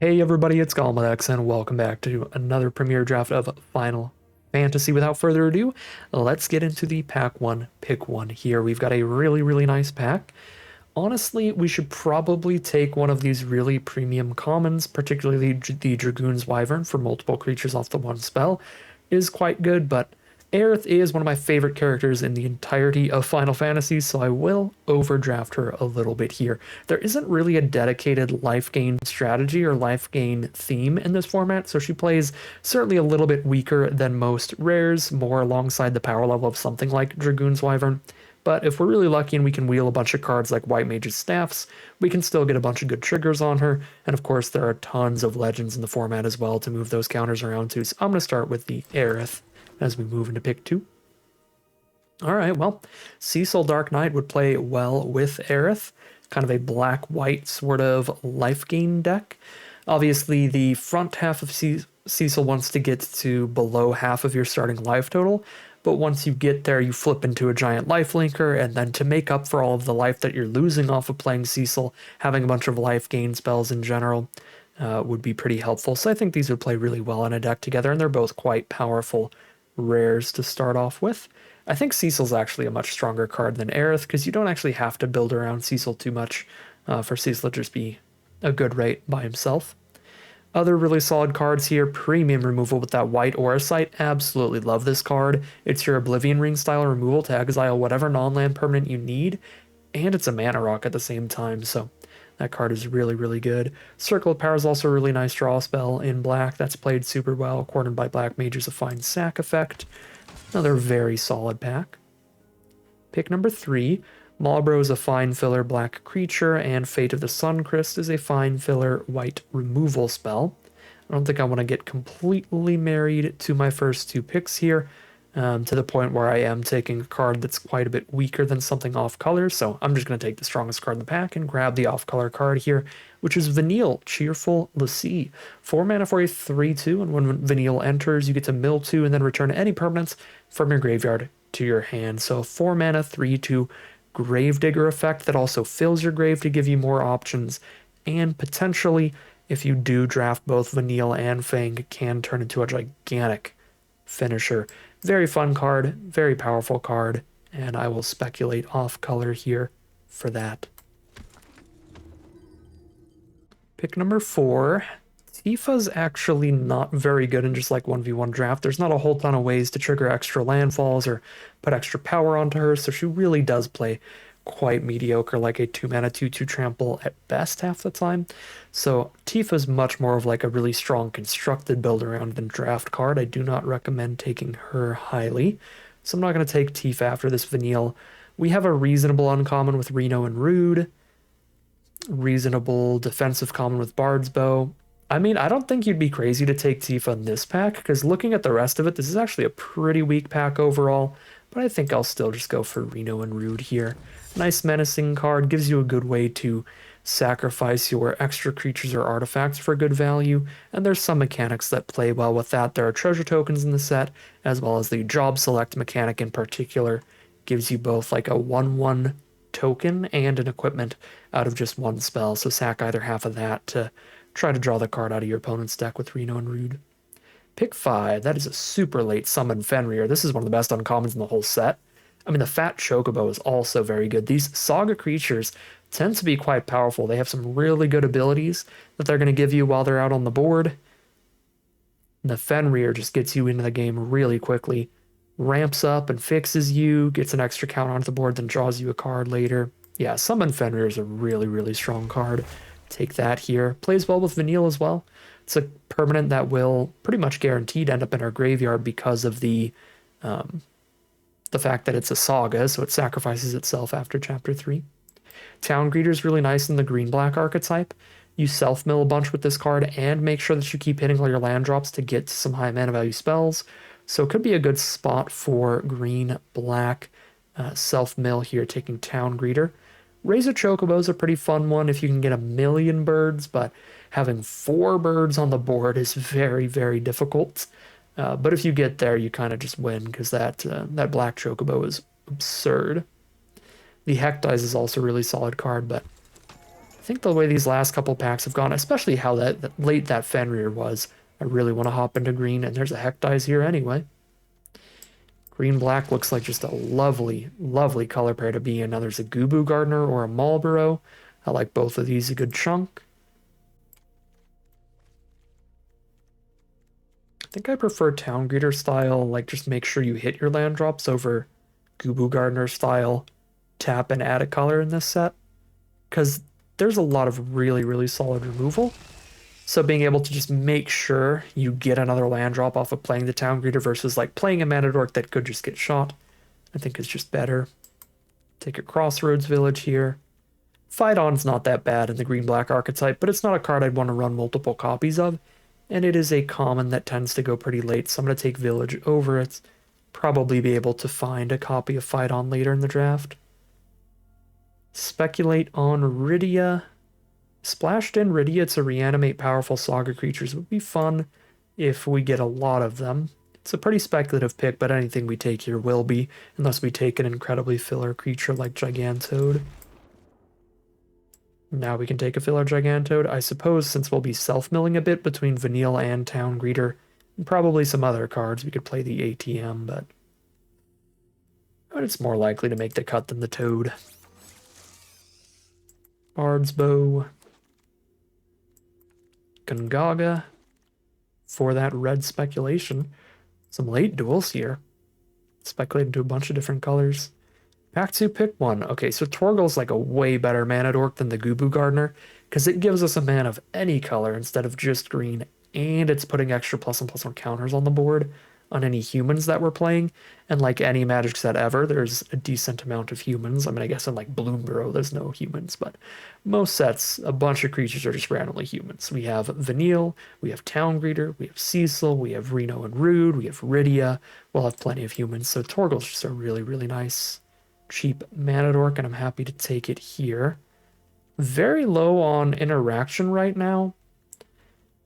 Hey everybody, it's Galmadex, and welcome back to another premiere draft of Final Fantasy. Without further ado, let's get into the pack one, pick one here. We've got a really nice pack. Honestly, we should probably take one of these really premium commons, particularly the Dragoon's Wyvern for multiple creatures off the one spell, is quite good, but Aerith is one of my favorite characters in the entirety of Final Fantasy, so I will overdraft her a little bit here. There isn't really a dedicated life gain strategy or life gain theme in this format, so she plays certainly a little bit weaker than most rares, more alongside the power level of something like Dragoon's Wyvern. But if we're really lucky and we can wheel a bunch of cards like White Mage's Staffs, we can still get a bunch of good triggers on her. And of course, there are tons of legends in the format as well to move those counters around to. So I'm going to start with the Aerith as we move into pick two. All right, well, Cecil Dark Knight would play well with Aerith, kind of a black-white sort of life gain deck. Obviously, the front half of Cecil wants to get to below half of your starting life total, but once you get there, you flip into a giant life linker, and then to make up for all of the life that you're losing off of playing Cecil, having a bunch of life gain spells in general would be pretty helpful. So I think these would play really well in a deck together, and they're both quite powerful rares to start off with. I think Cecil's actually a much stronger card than Aerith because you don't actually have to build around Cecil too much for Cecil to just be a good rate by himself. Other really solid cards here, premium removal with that white Aura Sight. Absolutely love this card. It's your Oblivion Ring style removal to exile whatever non-land permanent you need, and it's a mana rock at the same time, so that card is really good. Circle of Power is also a really nice draw spell in black that's played super well. Cornered by Black Mage is a fine sack effect. Another very solid pack. Pick number 3. Malbro is a fine filler black creature, and Fate of the Suncrest is a fine filler white removal spell. I don't think I want to get completely married to my first two picks here, to the point where I am taking a card that's quite a bit weaker than something off color, so I'm just going to take the strongest card in the pack and grab the off color card here, which is Vanille, Cheerful Lassie. 4 mana for a 3/2, and when Vanille enters, you get to mill 2 and then return any permanents from your graveyard to your hand. So 4 mana, 3/2 Gravedigger effect that also fills your grave to give you more options, and potentially, if you do draft both Vanille and Fang, can turn into a gigantic finisher. Very fun card, very powerful card, and I will speculate off color here for that. Pick number 4. Tifa's actually not very good in just like 1v1 draft. There's not a whole ton of ways to trigger extra landfalls or put extra power onto her, so she really does play quite mediocre, like a 2 mana 2/2 trample at best half the time. So Tifa's much more of like a really strong constructed build around than draft card. I do not recommend taking her highly, so I'm not going to take Tifa after this Vanille. We have a reasonable uncommon with Reno and Rude, reasonable defensive common with Bard's Bow. I mean, I don't think you'd be crazy to take Tifa in this pack, because looking at the rest of it, this is actually a pretty weak pack overall, but I think I'll still just go for Reno and Rude here. Nice menacing card, gives you a good way to sacrifice your extra creatures or artifacts for good value, and there's some mechanics that play well with that. There are treasure tokens in the set, as well as the job select mechanic in particular. Gives you both like a 1/1 token and an equipment out of just one spell, so sack either half of that to try to draw the card out of your opponent's deck with Reno and Rude. Pick 5, that is a super late summon Fenrir. This is one of the best uncommons in the whole set. I mean, the Fat Chocobo is also very good. These Saga creatures tend to be quite powerful. They have some really good abilities that they're going to give you while they're out on the board. And the Fenrir just gets you into the game really quickly. Ramps up and fixes you, gets an extra counter onto the board, then draws you a card later. Yeah, Summon Fenrir is a really strong card. Take that here. Plays well with Vanille as well. It's a permanent that will pretty much guaranteed end up in our graveyard because of the fact that it's a saga, so it sacrifices itself after Chapter 3. Town Greeter is really nice in the green-black archetype. You self-mill a bunch with this card and make sure that you keep hitting all your land drops to get some high mana value spells. So it could be a good spot for green-black self-mill here, taking Town Greeter. Razor Chocobo is a pretty fun one if you can get 1,000,000 birds, but having 4 birds on the board is very difficult. But if you get there, you kind of just win, because that black Chocobo is absurd. The Hectize is also a really solid card, but I think the way these last couple packs have gone, especially how that late that Fenrir was, I really want to hop into green, and there's a Hectize here anyway. Green-black looks like just a lovely, lovely color pair to be in. Now there's a Gubu Gardener or a Marlboro. I like both of these a good chunk. I think I prefer Town Greeter style, like just make sure you hit your land drops over Gubu Gardener style, tap and add a color in this set. Because there's a lot of really, really solid removal. So being able to just make sure you get another land drop off of playing the Town Greeter versus like playing a Mana Dork that could just get shot, I think is just better. Take a Crossroads Village here. Phyton's not that bad in the green-black archetype, but it's not a card I'd want to run multiple copies of, and it is a common that tends to go pretty late, so I'm going to take Village over it. Probably be able to find a copy of Phyton later in the draft. Speculate on Rydia. Splashed in Rydia to reanimate powerful Saga creatures would be fun if we get a lot of them. It's a pretty speculative pick, but anything we take here will be, unless we take an incredibly filler creature like Gigantode. Now we can take a filler Gigantode. I suppose since we'll be self-milling a bit between Vanille and Town Greeter, and probably some other cards, we could play the ATM, but it's more likely to make the cut than the Toad. Bard's Bow. Gungaga for that red speculation. Some late duels here. Speculate into a bunch of different colors. Pack 2, pick 1. Okay, so Torgal's like a way better mana dork than the Gubu Gardener, because it gives us a mana of any color instead of just green, and it's putting extra +1/+1 counters on the board on any humans that we're playing. And like any Magic set ever, there's a decent amount of humans. I mean, I guess in like Bloomburrow, there's no humans, but most sets, a bunch of creatures are just randomly humans. We have Vanille, we have Town Greeter, we have Cecil, we have Reno and Rude, we have Rydia. We'll have plenty of humans. So Torgal's just a really, really nice, cheap mana dork, and I'm happy to take it here. Very low on interaction right now.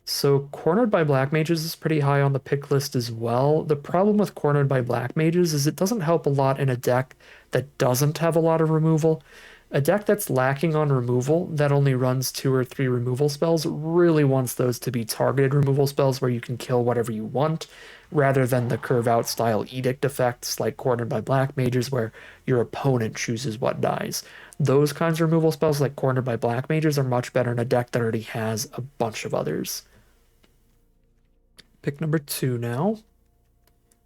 So Cornered by Black Mages is pretty high on the pick list as well. The problem with Cornered by Black Mages is it doesn't help a lot in a deck that doesn't have a lot of removal. A deck that's lacking on removal, that only runs 2 or 3 removal spells, really wants those to be targeted removal spells where you can kill whatever you want, rather than the curve out style edict effects like Cornered by Black Mages where your opponent chooses what dies. Those kinds of removal spells like Cornered by Black Mages are much better in a deck that already has a bunch of others. Pick number 2 now.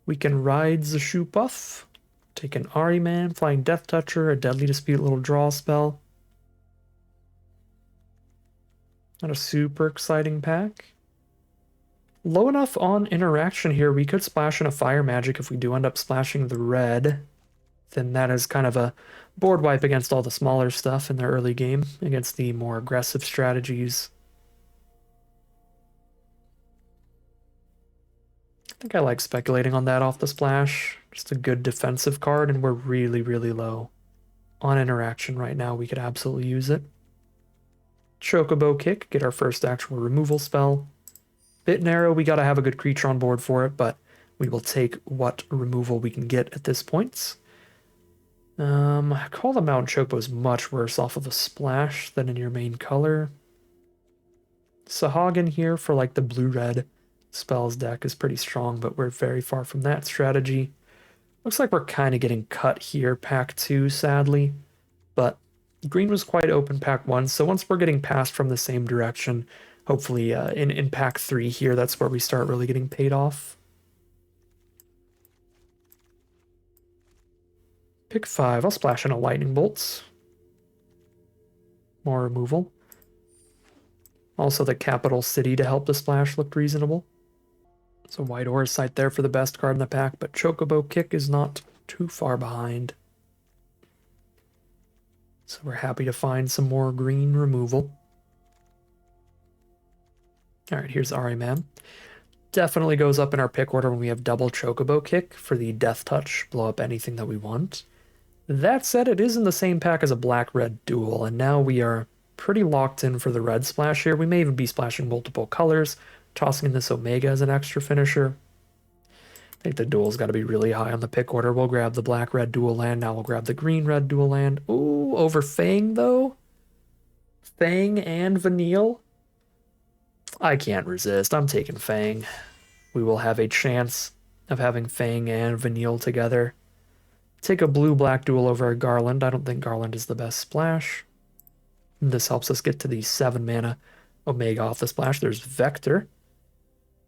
We can ride the Shoe Puff. Take an Ahriman, Flying Death Toucher, a Deadly Dispute little draw spell. Not a super exciting pack. Low enough on interaction here, we could splash in a Fire Magic if we do end up splashing the red. Then that is kind of a board wipe against all the smaller stuff in the early game, against the more aggressive strategies. I think I like speculating on that off the splash. Just a good defensive card, and we're really, really low on interaction right now. We could absolutely use it. Chocobo Kick, get our first actual removal spell. Bit narrow, we gotta have a good creature on board for it, but we will take what removal we can get at this point. Call the Mountain Chocobo is much worse off of a splash than in your main color. Sahagin here for like the blue-red spells deck is pretty strong, but we're very far from that strategy. Looks like we're kind of getting cut here, pack 2, sadly. But green was quite open pack 1, so once we're getting passed from the same direction, hopefully in pack 3 here, that's where we start really getting paid off. Pick 5, I'll splash in a Lightning Bolt. More removal. Also the Capital City to help the splash looked reasonable. So White Orsite there for the best card in the pack, but Chocobo Kick is not too far behind. So we're happy to find some more green removal. Alright, here's Ahriman. Definitely goes up in our pick order when we have double Chocobo Kick for the Death Touch, blow up anything that we want. That said, it is in the same pack as a black-red duel, and now we are pretty locked in for the red splash here. We may even be splashing multiple colors, tossing in this Omega as an extra finisher. I think the duel's got to be really high on the pick order. We'll grab the black-red dual land. Now we'll grab the green-red dual land. Ooh, over Fang, though? Fang and Vanille. I can't resist. I'm taking Fang. We will have a chance of having Fang and Vanille together. Take a blue-black duel over a Garland. I don't think Garland is the best splash. This helps us get to the 7 mana Omega off the splash. There's Vector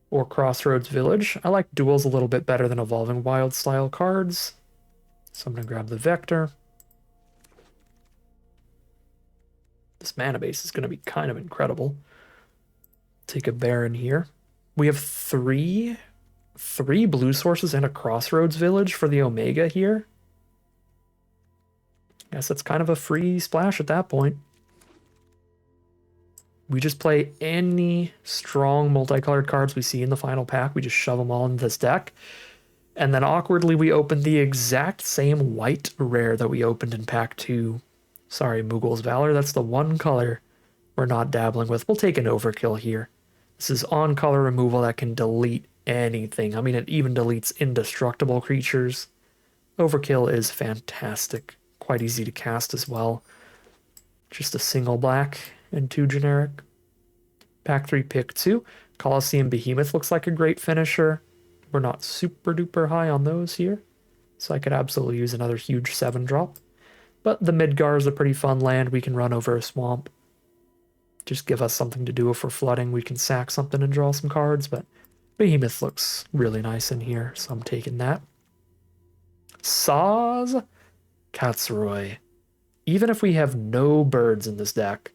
or Crossroads Village. I like duels a little bit better than Evolving Wild style cards. So I'm going to grab the Vector. This mana base is going to be kind of incredible. Take a Baron here. We have three blue sources and a Crossroads Village for the Omega here. Guess that's kind of a free splash at that point. We just play any strong multicolored cards we see in the final pack. We just shove them all into this deck. And then awkwardly, we open the exact same white rare that we opened in pack 2. Sorry, Mughals Valor. That's the one color we're not dabbling with. We'll take an overkill here. This is on color removal that can delete anything. I mean, it even deletes indestructible creatures. Overkill is fantastic. Quite easy to cast as well. Just a single black and 2 generic. Pack 3, pick 2. Colosseum Behemoth looks like a great finisher. We're not super duper high on those here, so I could absolutely use another huge 7-drop. But the Midgar is a pretty fun land. We can run over a swamp. Just give us something to do if we're flooding. We can sack something and draw some cards, but Behemoth looks really nice in here, so I'm taking that. Saz Katsuroi. Even if we have no birds in this deck,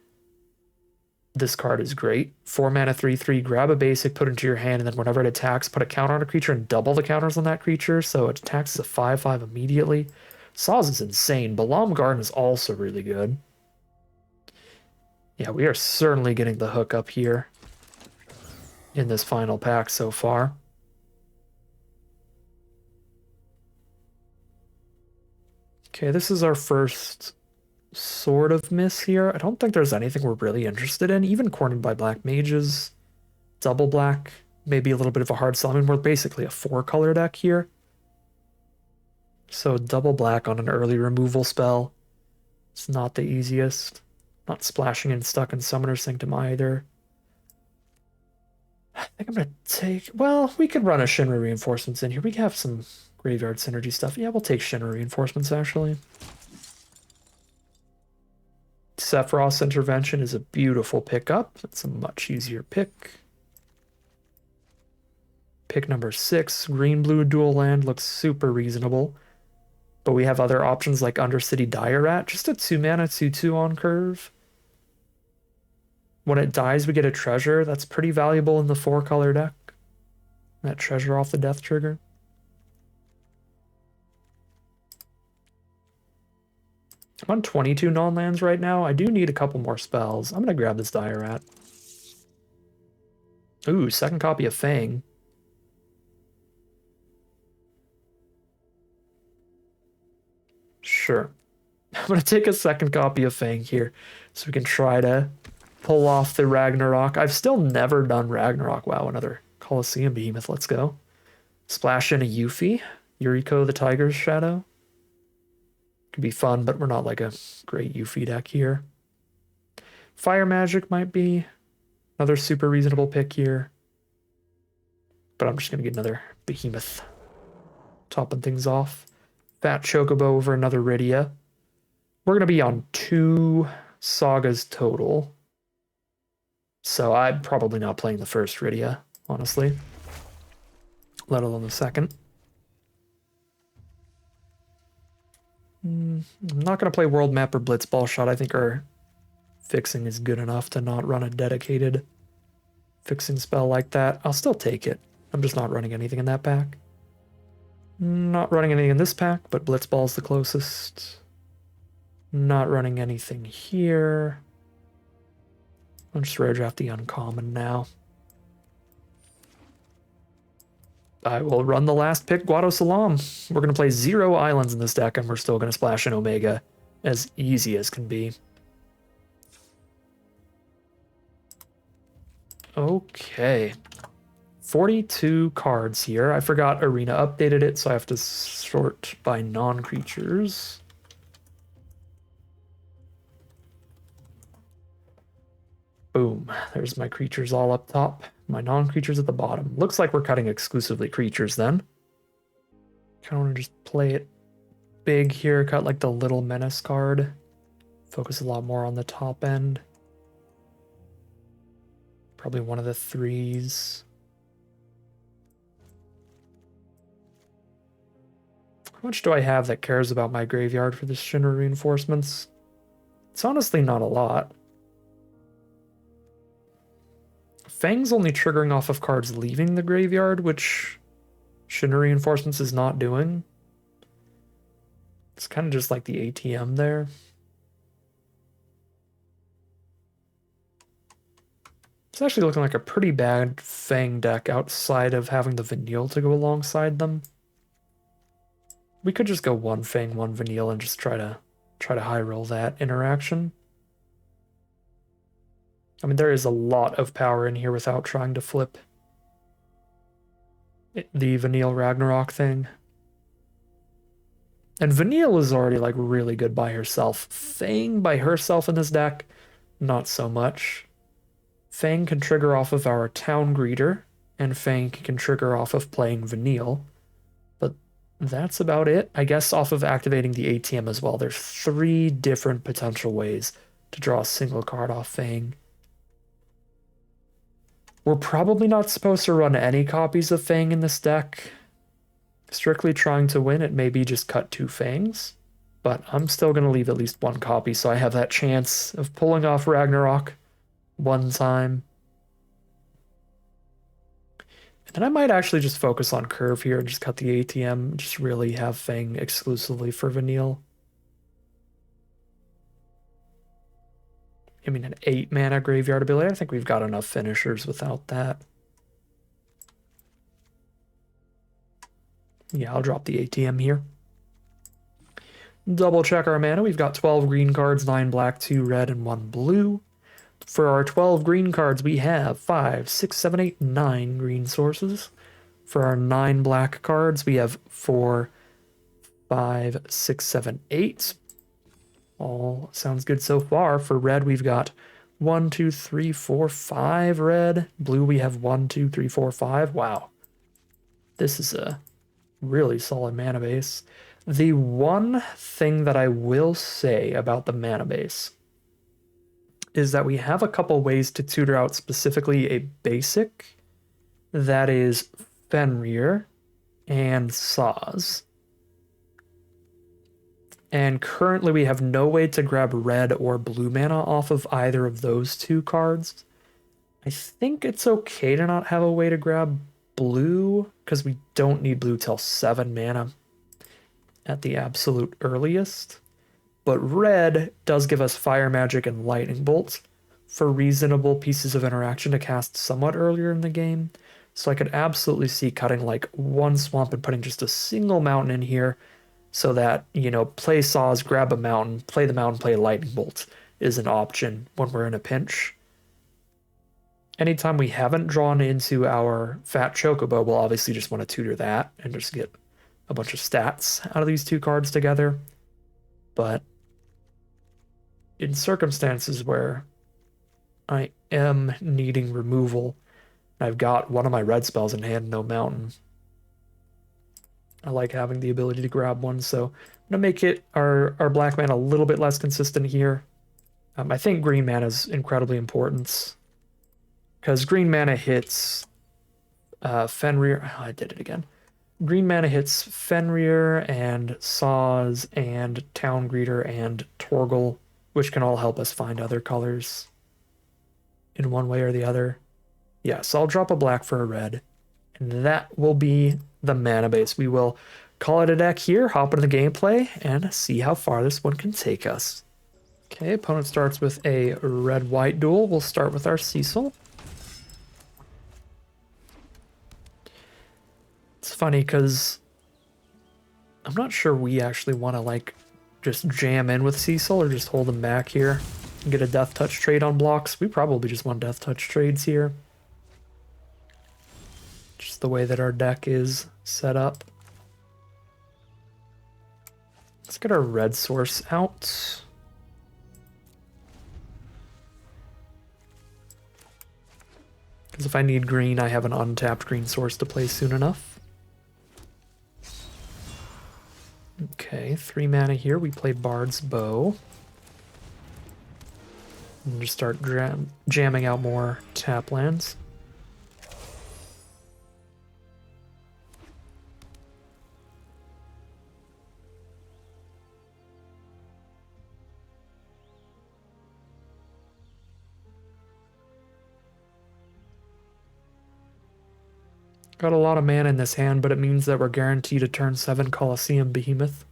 this card is great. 4 mana, 3/3, grab a basic, put it into your hand, and then whenever it attacks, put a counter on a creature and double the counters on that creature, so it attacks as a 5/5 immediately. Saz is insane. Balam Garden is also really good. Yeah, we are certainly getting the hook up here in this final pack so far. Okay, this is our first sort of miss here. I don't think there's anything we're really interested in. Even Cornered by Black Mages, double black, maybe a little bit of a hard sell. I mean, we're basically a 4-color deck here. So double black on an early removal spell. It's not the easiest. Not splashing and stuck in Summoner's Sanctum either. I think I'm going to take... Well, we could run a Shinra Reinforcements in here. We have some Graveyard Synergy stuff. Yeah, we'll take Shinra Reinforcements, actually. Sephiroth's Intervention is a beautiful pickup. It's a much easier pick. Pick number 6, green-blue dual land, looks super reasonable. But we have other options like Undercity Dire Rat, just a 2 mana 2/2 on curve. When it dies, we get a treasure. That's pretty valuable in the 4-color deck. That treasure off the death trigger. I'm on 22 non-lands right now. I do need a couple more spells. I'm going to grab this Dire Rat. Ooh, second copy of Fang. Sure. I'm going to take a second copy of Fang here so we can try to pull off the Ragnarok. I've still never done Ragnarok. Wow, another Colosseum Behemoth. Let's go. Splash in a Yuffie. Yuriko the Tiger's Shadow. Could be fun, but we're not like a great Yuffie deck here. Fire Magic might be another super reasonable pick here. But I'm just going to get another Behemoth. Topping things off. Fat Chocobo over another Rydia. We're going to be on 2 sagas total. So I'm probably not playing the first Rydia, honestly. Let alone the second. I'm not going to play World Map or Blitzball Shot. I think our fixing is good enough to not run a dedicated fixing spell like that. I'll still take it. I'm just not running anything in that pack. Not running anything in this pack, but Blitzball's the closest. Not running anything here. I'll just rare draft the uncommon now. I will run the last pick, Guado Salam. We're going to play 0 islands in this deck, and we're still going to splash an Omega as easy as can be. Okay. 42 cards here. I forgot Arena updated it, so I have to sort by non-creatures. Boom. There's my creatures all up top. My non-creatures at the bottom. Looks like we're cutting exclusively creatures then. Kind of want to just play it big here. Cut like the little menace card. Focus a lot more on the top end. Probably one of the 3s. How much do I have that cares about my graveyard for the Shinra reinforcements? It's honestly not a lot. Fang's only triggering off of cards leaving the graveyard, which Shinra reinforcements is not doing. It's kind of just like the ATM there. It's actually looking like a pretty bad Fang deck outside of having the Vanille to go alongside them. We could just go one Fang, one Vanille, and just try to high roll that interaction. I mean, there is a lot of power in here without trying to flip the Vanille Ragnarok thing. And Vanille is already like really good by herself. Fang by herself in this deck, not so much. Fang can trigger off of our Town Greeter, and Fang can trigger off of playing Vanille. But that's about it. I guess off of activating the ATM as well. There's 3 different potential ways to draw a single card off Fang. We're probably not supposed to run any copies of Fang in this deck. Strictly trying to win, it may be just cut 2 Fangs, but I'm still going to leave at least 1 copy so I have that chance of pulling off Ragnarok one time. And then I might actually just focus on Curve here and just cut the ATM, just really have Fang exclusively for Vanille. I mean, an 8 mana graveyard ability. I think we've got enough finishers without that. Yeah, I'll drop the ATM here. Double check our mana. We've got 12 green cards, 9 black, 2 red, and 1 blue. For our 12 green cards, we have 5, 6, 7, 8, 9 green sources. For our 9 black cards, we have 4, 5, 6, 7, 8. All sounds good so far. For red, we've got 1, 2, 3, 4, 5 red. Blue, we have 1, 2, 3, 4, 5. Wow. This is a really solid mana base. The one thing that I will say about the mana base is that we have a couple ways to tutor out specifically a basic that is Fenrir and Saz. And currently we have no way to grab red or blue mana off of either of those 2 cards. I think it's okay to not have a way to grab blue, because we don't need blue till 7 mana at the absolute earliest. But red does give us Fire Magic and Lightning Bolt for reasonable pieces of interaction to cast somewhat earlier in the game. So I could absolutely see cutting like 1 swamp and putting just a single mountain in here so that, you know, play Saws, grab a mountain, play the mountain, play a Lightning Bolt is an option when we're in a pinch. Anytime we haven't drawn into our Fat Chocobo, we'll obviously just want to tutor that and just get a bunch of stats out of these 2 cards together. But in circumstances where I am needing removal, I've got one of my red spells in hand, no mountain. I like having the ability to grab one, so I'm going to make it our black mana a little bit less consistent here. I think green mana is incredibly important, because green mana hits Fenrir. Oh, I did it again. Green mana hits Fenrir and Saz and Town Greeter and Torgal, which can all help us find other colors in one way or the other. Yeah, so I'll drop a black for a red, and that will be the mana base. We will call it a deck here, hop into the gameplay, and see how far this one can take us. Okay, opponent starts with a red-white duel. We'll start with our Cecil. It's funny because I'm not sure we actually want to like just jam in with Cecil or just hold him back here and get a death touch trade on blocks. We probably just want death touch trades here. Just the way that our deck is set up. Let's get our red source out. Because if I need green, I have an untapped green source to play soon enough. Okay, 3 mana here. We play Bard's Bow. And just start jamming out more tap lands. Got a lot of mana in this hand, but it means that we're guaranteed a turn 7 Colosseum Behemoth.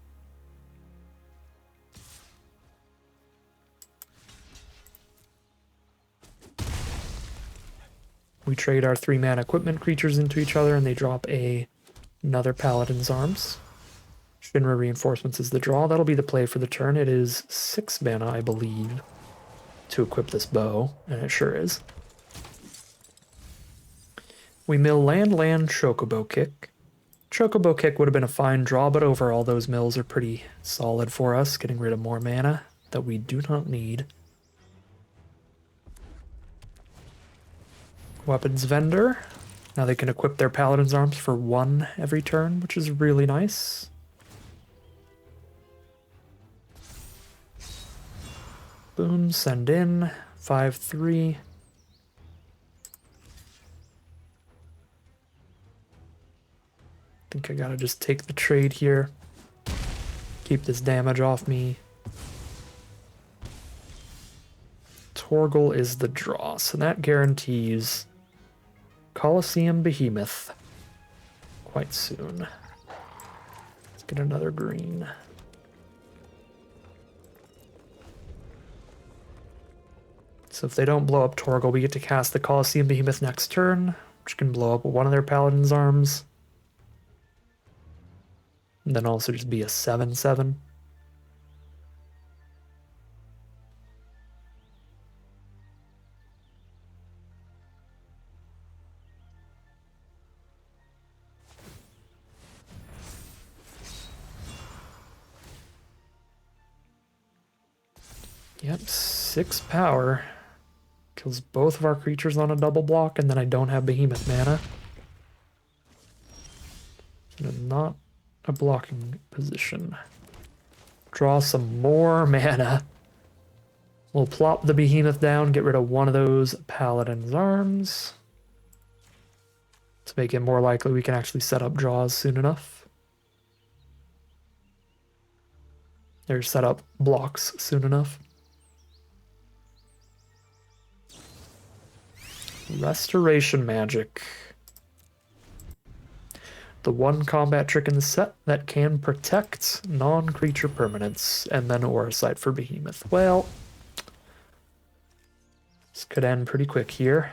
We trade our 3 mana equipment creatures into each other and they drop another Paladin's Arms. Shinra Reinforcements is the draw. That'll be the play for the turn. It is 6 mana, I believe, to equip this bow, and it sure is. We mill land, Chocobo Kick. Chocobo Kick would have been a fine draw, but overall those mills are pretty solid for us, getting rid of more mana that we do not need. Weapons Vendor. Now they can equip their Paladin's Arms for 1 every turn, which is really nice. Boom, send in. 5/3. I think I gotta just take the trade here. Keep this damage off me. Torgal is the draw, so that guarantees Colosseum Behemoth quite soon. Let's get another green. So if they don't blow up Torgal, we get to cast the Colosseum Behemoth next turn, which can blow up one of their Paladin's Arms. And then also just be a 7/7. Yep, 6 power. Kills both of our creatures on a double block, and then I don't have Behemoth mana. So not a blocking position. Draw some more mana. We'll plop the Behemoth down, get rid of one of those Paladin's Arms to make it more likely we can actually set up draws soon enough. Or set up blocks soon enough. Restoration Magic. The one combat trick in the set that can protect non-creature permanents, and then Auracite for Behemoth. Well, this could end pretty quick here.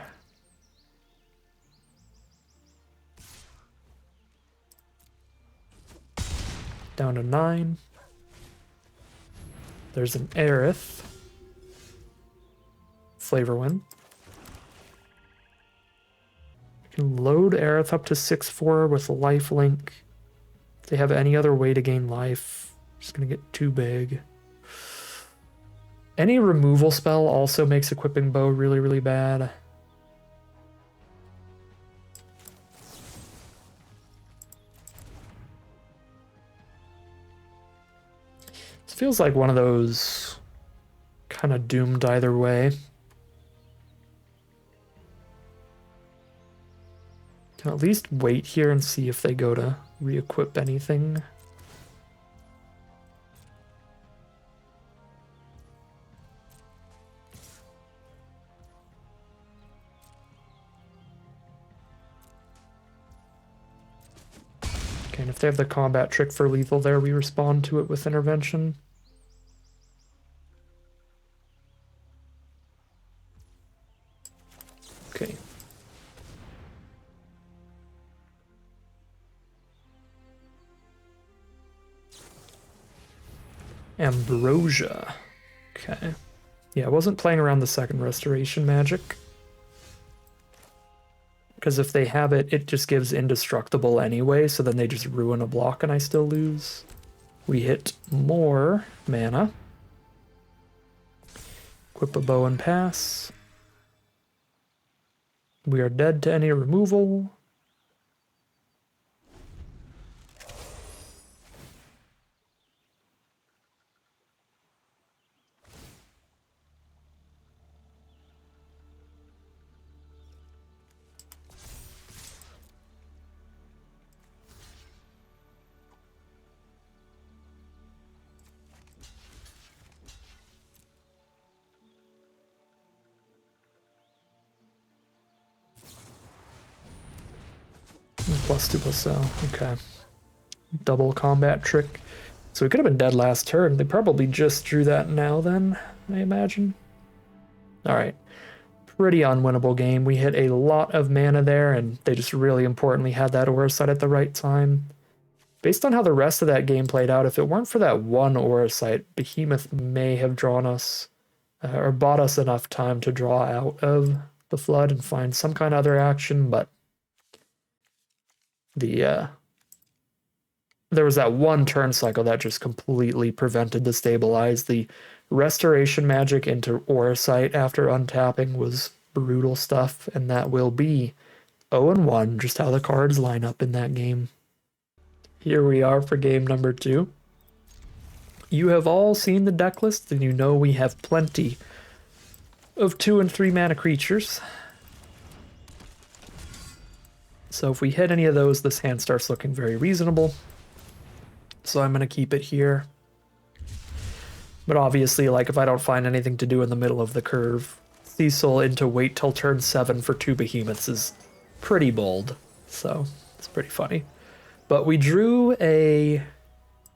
Down to 9. There's an Aerith. Flavor Wind. Can load Aerith up to 6/4 with lifelink. If they have any other way to gain life, just gonna get too big. Any removal spell also makes equipping bow really, really bad. This feels like one of those kind of doomed either way. Can at least wait here and see if they go to re-equip anything. Okay, and if they have the combat trick for lethal there, we respond to it with intervention. Okay. Ambrosia. Okay. Yeah, I wasn't playing around the second restoration magic. Because if they have it, it just gives indestructible anyway, so then they just ruin a block and I still lose. We hit more mana. Equip a bow and pass. We are dead to any removal. +2/+0. Okay. Double combat trick. So we could have been dead last turn. They probably just drew that now then, I imagine. Alright. Pretty unwinnable game. We hit a lot of mana there, and they just really importantly had that aura site at the right time. Based on how the rest of that game played out, if it weren't for that one aura site, Behemoth may have drawn us, or bought us enough time to draw out of the flood and find some kind of other action, but there was that one turn cycle that just completely prevented the stabilize. The restoration magic into aura site after untapping was brutal stuff, and that will be 0-1, just how the cards line up in that game. Here we are for game number 2. You have all seen the deck list, and you know we have plenty of 2 and 3 mana creatures. So if we hit any of those, this hand starts looking very reasonable. So I'm going to keep it here. But obviously, like, if I don't find anything to do in the middle of the curve, Cecil into wait till turn 7 for 2 behemoths is pretty bold. So it's pretty funny. But we drew a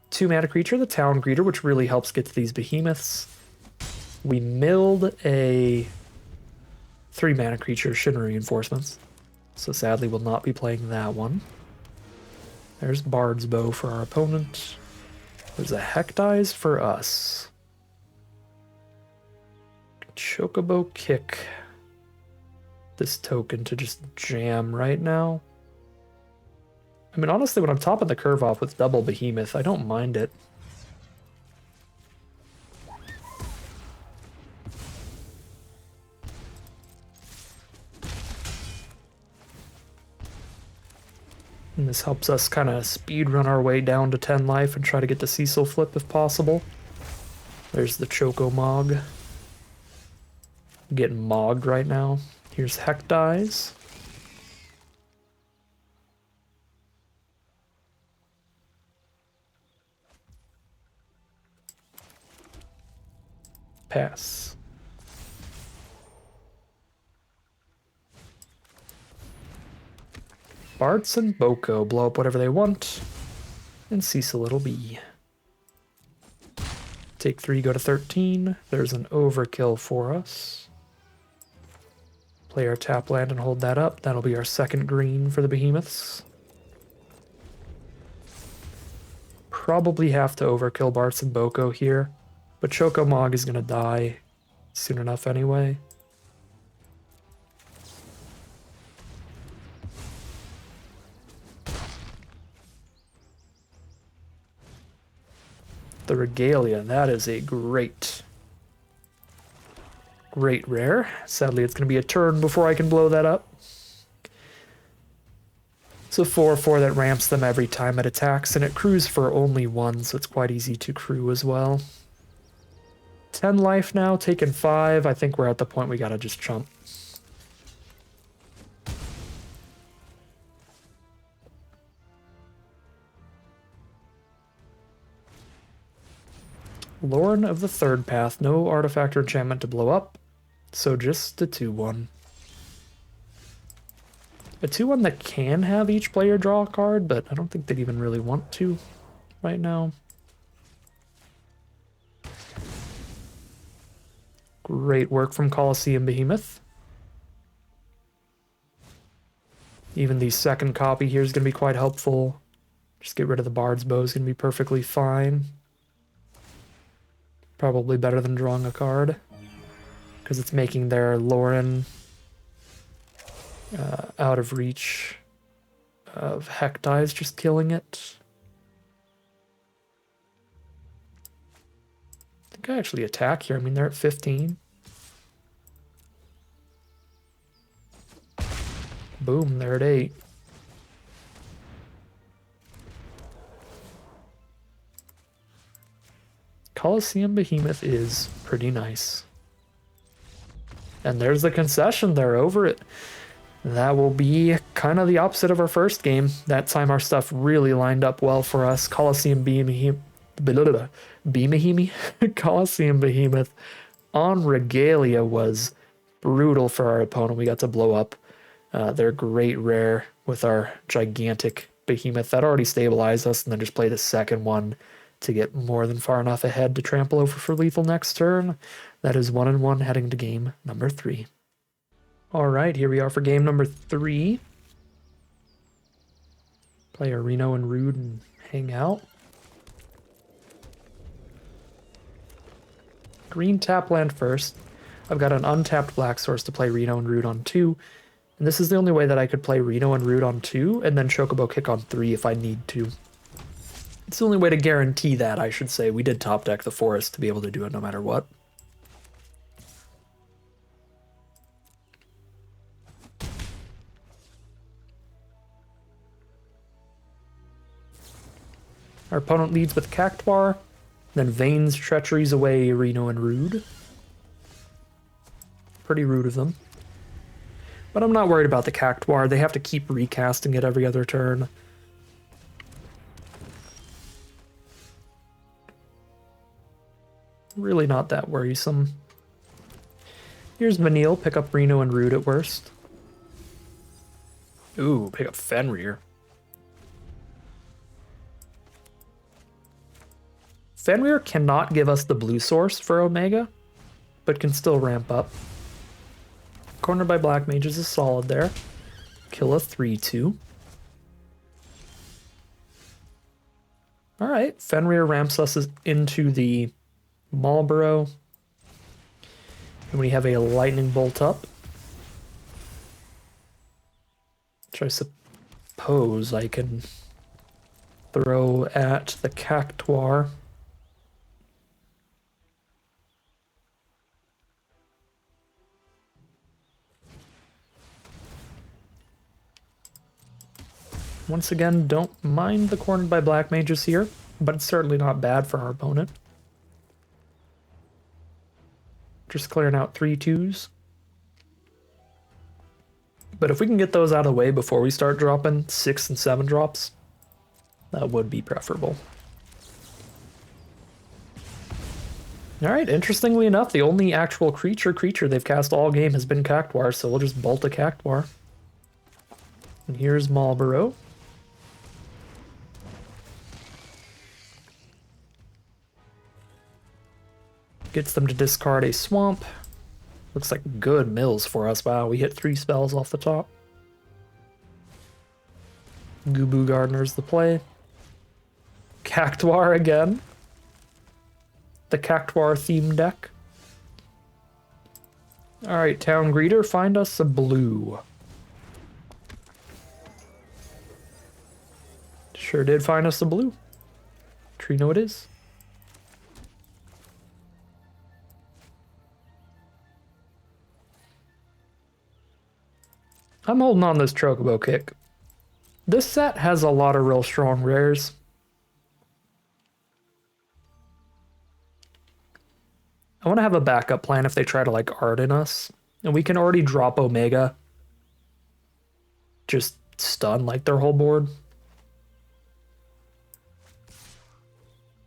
2 mana creature, the Town Greeter, which really helps get to these behemoths. We milled a 3 mana creature, Shin Reinforcements. So sadly we'll not be playing that one. There's Bard's Bow for our opponent. There's a Hectize for us. Chocobo Kick this token to just jam right now. I mean, honestly, when I'm topping the curve off with double Behemoth, I don't mind it. And this helps us kind of speed run our way down to 10 life and try to get the Cecil flip if possible. There's the Choco Mog. I'm getting mogged right now. Here's Hectize. Pass. Bartz and Boko blow up whatever they want, and Cecil it'll be. Take 3, go to 13. There's an overkill for us. Play our tap land and hold that up. That'll be our second green for the behemoths. Probably have to overkill Bartz and Boko here, but Choco Mog is going to die soon enough anyway. The Regalia, that is a great rare. Sadly, it's going to be a turn before I can blow that up. It's a 4/4 that ramps them every time it attacks, and it crews for only 1, so it's quite easy to crew as well. 10 life now, taking 5. I think we're at the point we gotta just chump. Lauren of the Third Path, no artifact or enchantment to blow up, so just a 2/1. A 2/1 that can have each player draw a card, but I don't think they'd even really want to right now. Great work from Colosseum Behemoth. Even the second copy here is going to be quite helpful. Just get rid of the Bard's Bow is going to be perfectly fine. Probably better than drawing a card, because it's making their Lauren out of reach of Hectize, just killing it. I think I actually attack here. I mean, they're at 15. Boom, there it ate. Coliseum Behemoth is pretty nice. And there's the concession, they're over it. That will be kind of the opposite of our first game. That time our stuff really lined up well for us. Coliseum Behemoth. Coliseum Behemoth on Regalia was brutal for our opponent. We got to blow up their great rare with our gigantic Behemoth. That already stabilized us, and then just played a second one to get more than far enough ahead to trample over for lethal next turn. That is 1-1 heading to game number 3. All right, here we are for game number 3. Play a Reno and Rude and hang out. Green tap land first. I've got an untapped black source to play Reno and Rude on 2. And this is the only way that I could play Reno and Rude on 2 and then Chocobo Kick on 3 if I need to. It's the only way to guarantee that, I should say. We did top deck the forest to be able to do it no matter what. Our opponent leads with Cactuar, then Veins treacheries away Reno and Rude. Pretty rude of them. But I'm not worried about the Cactuar. They have to keep recasting it every other turn. Really not that worrisome. Here's Vanille, pick up Reno and Rude at worst. Ooh, pick up Fenrir. Fenrir cannot give us the blue source for Omega, but can still ramp up. Cornered by Black Mages is solid there. Kill a 3-2. Alright, Fenrir ramps us into the Marlboro. And we have a Lightning Bolt up. Which I suppose I can throw at the Cactuar. Once again, don't mind the Cornered by Black Mages here, but it's certainly not bad for our opponent. Just clearing out 3/2s. But if we can get those out of the way before we start dropping 6 and 7 drops, that would be preferable. Alright, interestingly enough, the only actual creature they've cast all game has been Cactuar, so we'll just bolt a Cactuar. And here's Marlboro. Gets them to discard a swamp. Looks like good mills for us. Wow, we hit 3 spells off the top. Goo Gardener's the play. Cactuar again. The Cactuar theme deck. Alright, Town Greeter, find us a blue. Sure did find us a blue. Trino it is. I'm holding on this Chocobo Kick. This set has a lot of real strong rares. I want to have a backup plan if they try to like Arden us. And we can already drop Omega. Just stun like their whole board.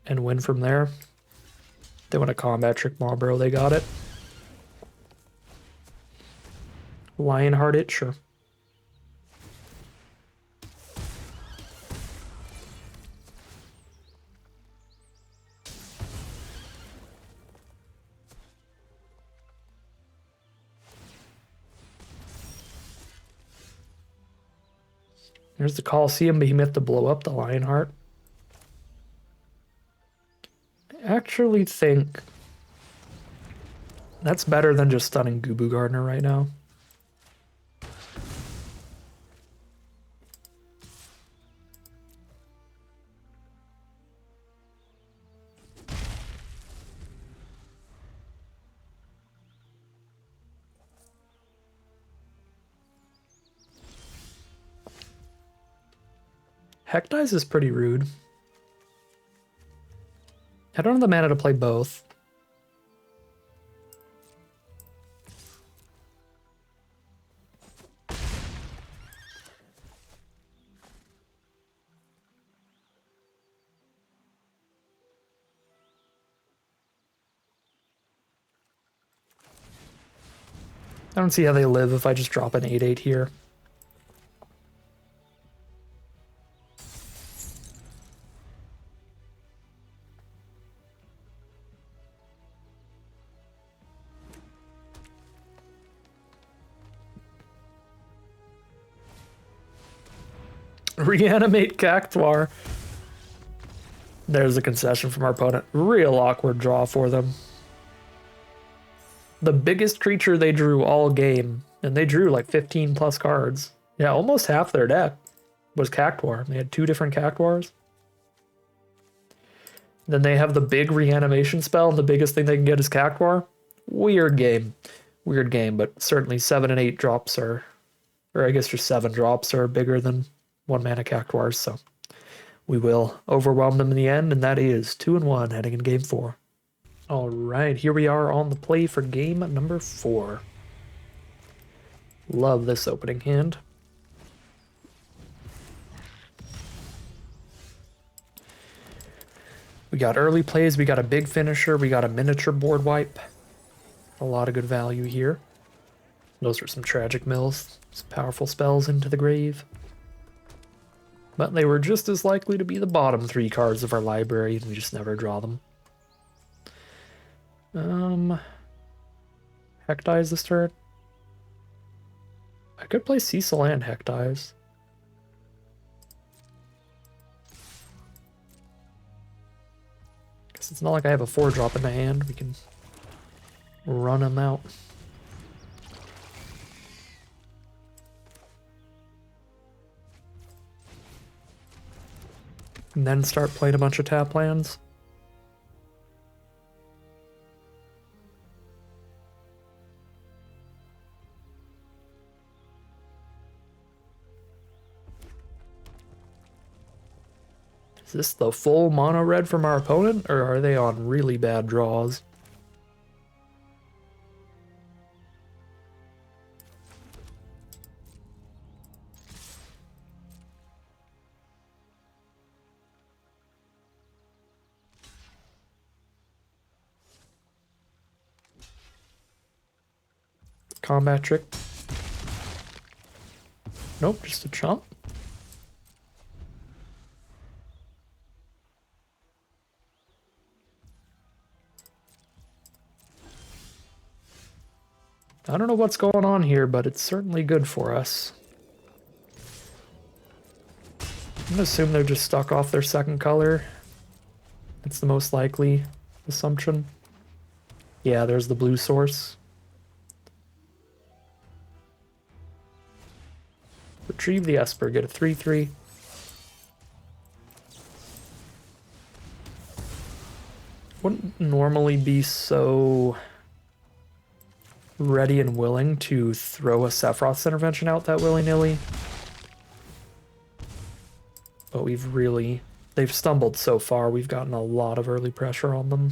And win from there. They want to combat trick Marlboro, they got it. Lionheart it, sure. There's the Coliseum Behemoth to blow up the Lionheart. I actually think that's better than just stunning Goo Gardener right now. Hectize is pretty rude. I don't have the mana to play both. I don't see how they live if I just drop an 8/8 here. Reanimate Cactuar. There's a concession from our opponent. Real awkward draw for them. The biggest creature they drew all game, and they drew like 15 plus cards. Yeah, almost half their deck was Cactuar. They had 2 different Cactuars. Then they have the big reanimation spell, and the biggest thing they can get is Cactuar. Weird game. Weird game, but certainly 7 and 8 drops are, or I guess just 7 drops are bigger than 1 mana Cactuars, so we will overwhelm them in the end, and that is 2-1 heading in game 4. All right, here we are on the play for game number 4. Love this opening hand. We got early plays, we got a big finisher, we got a miniature board wipe. A lot of good value here. Those are some tragic mills, some powerful spells into the grave. But they were just as likely to be the bottom 3 cards of our library, and we just never draw them. Hectize this turn. I could play Cecil and Hectize. Guess it's not like I have a 4-drop in the hand. We can run them out. And then start playing a bunch of tap lands. Is this the full mono red from our opponent, or are they on really bad draws? Combat trick. Nope, just a chump. I don't know what's going on here, but it's certainly good for us. I'm gonna assume they're just stuck off their second color. That's the most likely assumption. Yeah, there's the blue source. Retrieve the Esper, get a 3/3. Wouldn't normally be so ready and willing to throw a Sephiroth's Intervention out that willy-nilly. But they've stumbled so far. We've gotten a lot of early pressure on them.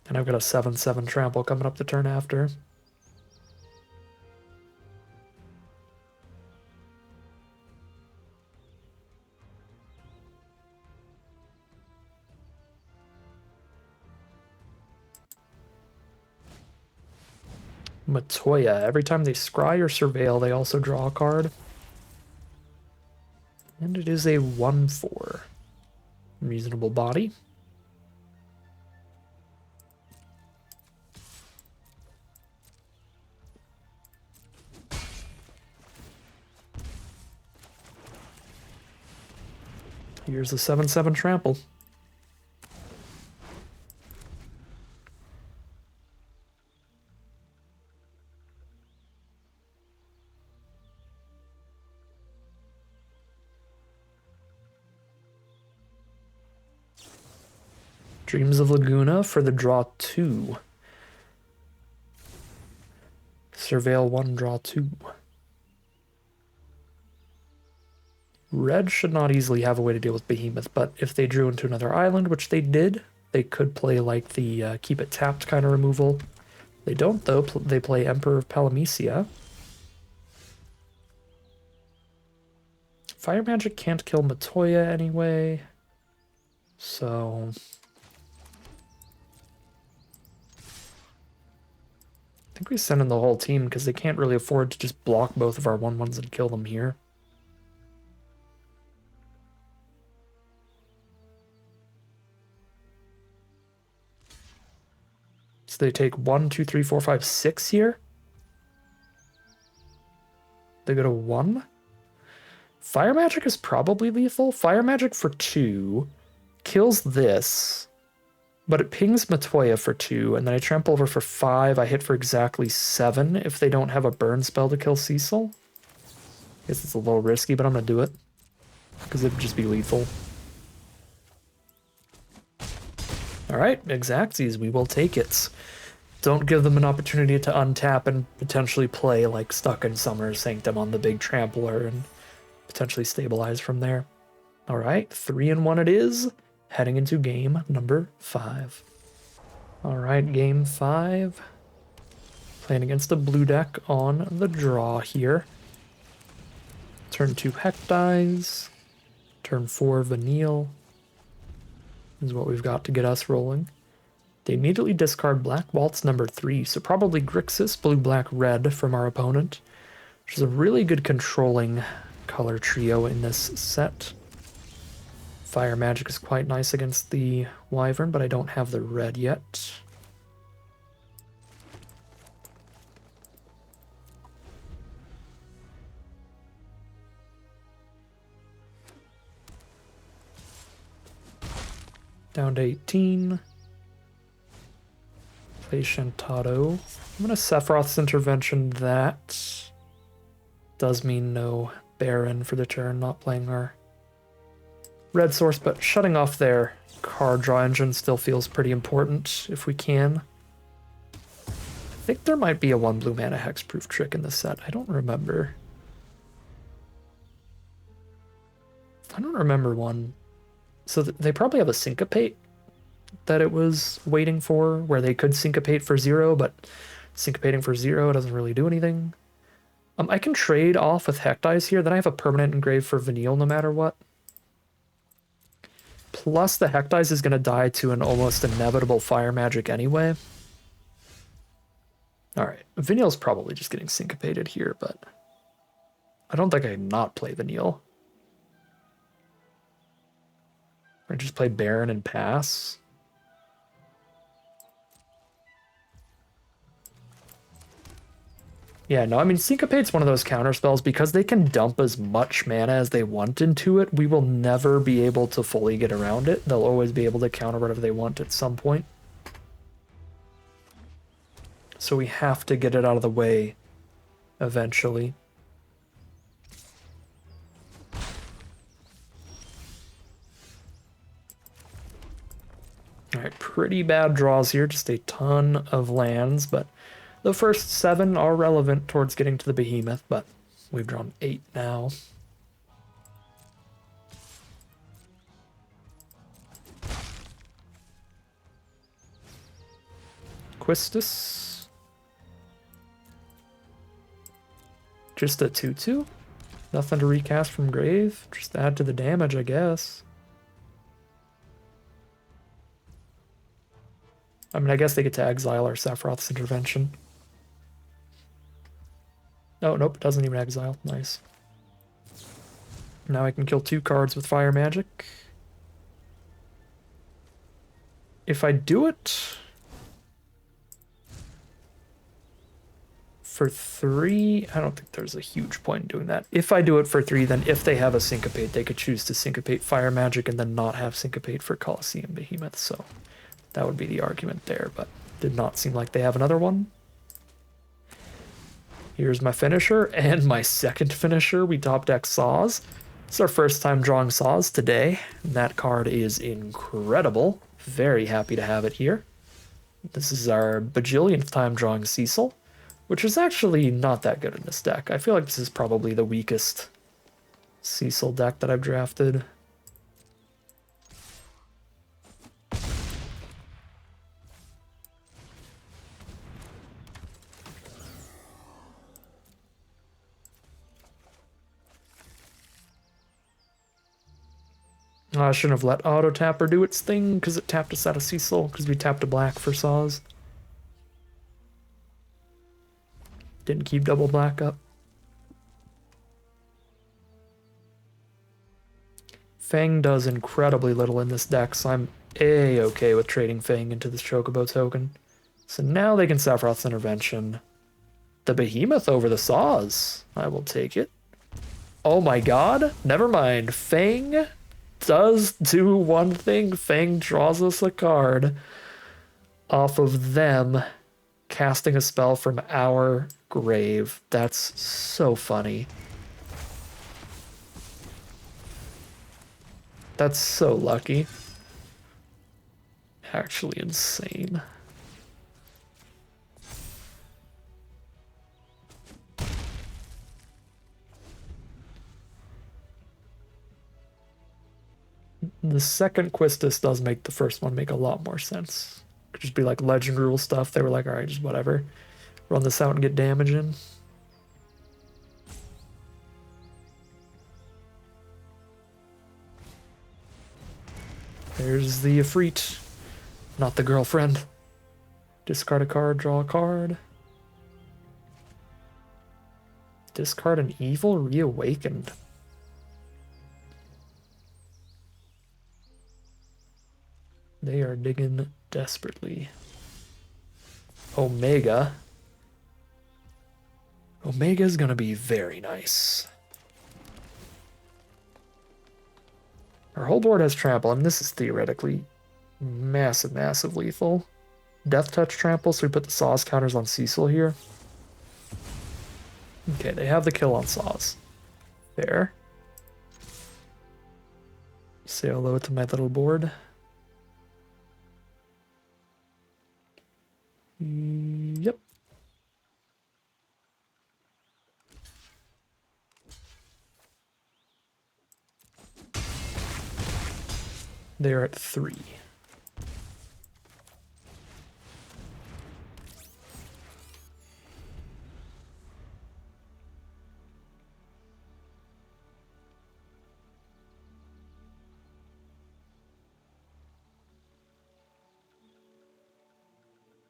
And I've got a 7/7 trample coming up the turn after. Matoya. Every time they scry or surveil, they also draw a card. And it is a 1/4. Reasonable body. Here's the 7/7 trample. Dreams of Laguna for the draw 2. Surveil 1, draw 2. Red should not easily have a way to deal with Behemoth, but if they drew into another island, which they did, they could play like the keep it tapped kind of removal. They don't, though. They play Emperor of Palamecia. Fire Magic can't kill Matoya anyway, so... I think we send in the whole team because they can't really afford to just block both of our 1/1s and kill them here. So they take 1, 2, 3, 4, 5, 6 here. They go to 1. Fire Magic is probably lethal. Fire Magic for 2 kills this, but it pings Matoya for 2, and then I trample over for 5. I hit for exactly 7 if they don't have a burn spell to kill Cecil. Guess it's a little risky, but I'm going to do it because it'd just be lethal. All right, Exactsies, we will take it. Don't give them an opportunity to untap and potentially play like Stuck in Summer Sanctum on the big trampler and potentially stabilize from there. All right, 3-1 it is, heading into game number 5. All right, game 5. Playing against the blue deck on the draw here. Turn 2 Hecdies. Turn 4 Vanille is what we've got to get us rolling. They immediately discard Black Waltz number 3, so probably Grixis, blue, black, red from our opponent, which is a really good controlling color trio in this set. Fire Magic is quite nice against the Wyvern, but I don't have the red yet. Down to 18. Play Shantado. I'm going to Sephiroth's Intervention that. Does mean no Baron for the turn, not playing our red source, but shutting off their card draw engine still feels pretty important if we can. I think there might be a 1 blue mana hexproof trick in this set. I don't remember. I don't remember one. So they probably have a Syncopate that it was waiting for, where they could Syncopate for 0, but Syncopating for 0 doesn't really do anything. I can trade off with Hecdies here, then I have a permanent engrave for Vanille no matter what. Plus the Hecdies is going to die to an almost inevitable Fire Magic anyway. Alright, Vanille's probably just getting Syncopated here, but I don't think I can not play Vanille. Or just play Baron and pass. Yeah, no, I mean, Syncopate's one of those counter spells because they can dump as much mana as they want into it. We will never be able to fully get around it. They'll always be able to counter whatever they want at some point. So we have to get it out of the way eventually. Alright, pretty bad draws here, just a ton of lands, but the first 7 are relevant towards getting to the Behemoth, but we've drawn 8 now. Quistis. Just a 2/2? Nothing to recast from grave? Just add to the damage, I guess. I mean, I guess they get to exile our Sephiroth's Intervention. Oh, nope, doesn't even exile. Nice. Now I can kill 2 cards with Fire Magic. If I do it for 3, I don't think there's a huge point in doing that. If I do it for 3, then if they have a Syncopate, they could choose to Syncopate Fire Magic and then not have Syncopate for Colosseum Behemoth, so that would be the argument there, but did not seem like they have another one. Here's my finisher and my second finisher. We top deck Saws. It's our first time drawing Saws today. That card is incredible. Very happy to have it here. This is our bajillionth time drawing Cecil, which is actually not that good in this deck. I feel like this is probably the weakest Cecil deck that I've drafted. Oh, I shouldn't have let Auto Tapper do its thing because it tapped us out of Cecil because we tapped a black for Saws. Didn't keep double black up. Fang does incredibly little in this deck, so I'm A-okay with trading Fang into this Chocobo token. So now they can Sephiroth's Intervention. The Behemoth over the Saws. I will take it. Oh my god. Never mind. Fang does do one thing. Fang draws us a card off of them casting a spell from our grave. That's so funny. That's so lucky. Actually insane. The second Quistis does make the first one make a lot more sense. Could just be like legend rule stuff. They were like, alright, just whatever. Run this out and get damage in. There's the Ifrit. Not the girlfriend. Discard a card, draw a card. Discard an evil reawakened. They are digging desperately. Omega. Omega's gonna be very nice. Our whole board has trample, and this is theoretically massive lethal. Death touch trample, so we put the Saws counters on Cecil here. Okay, they have the kill on Saws. Fair. Say hello to my little board. Yep. They're at 3.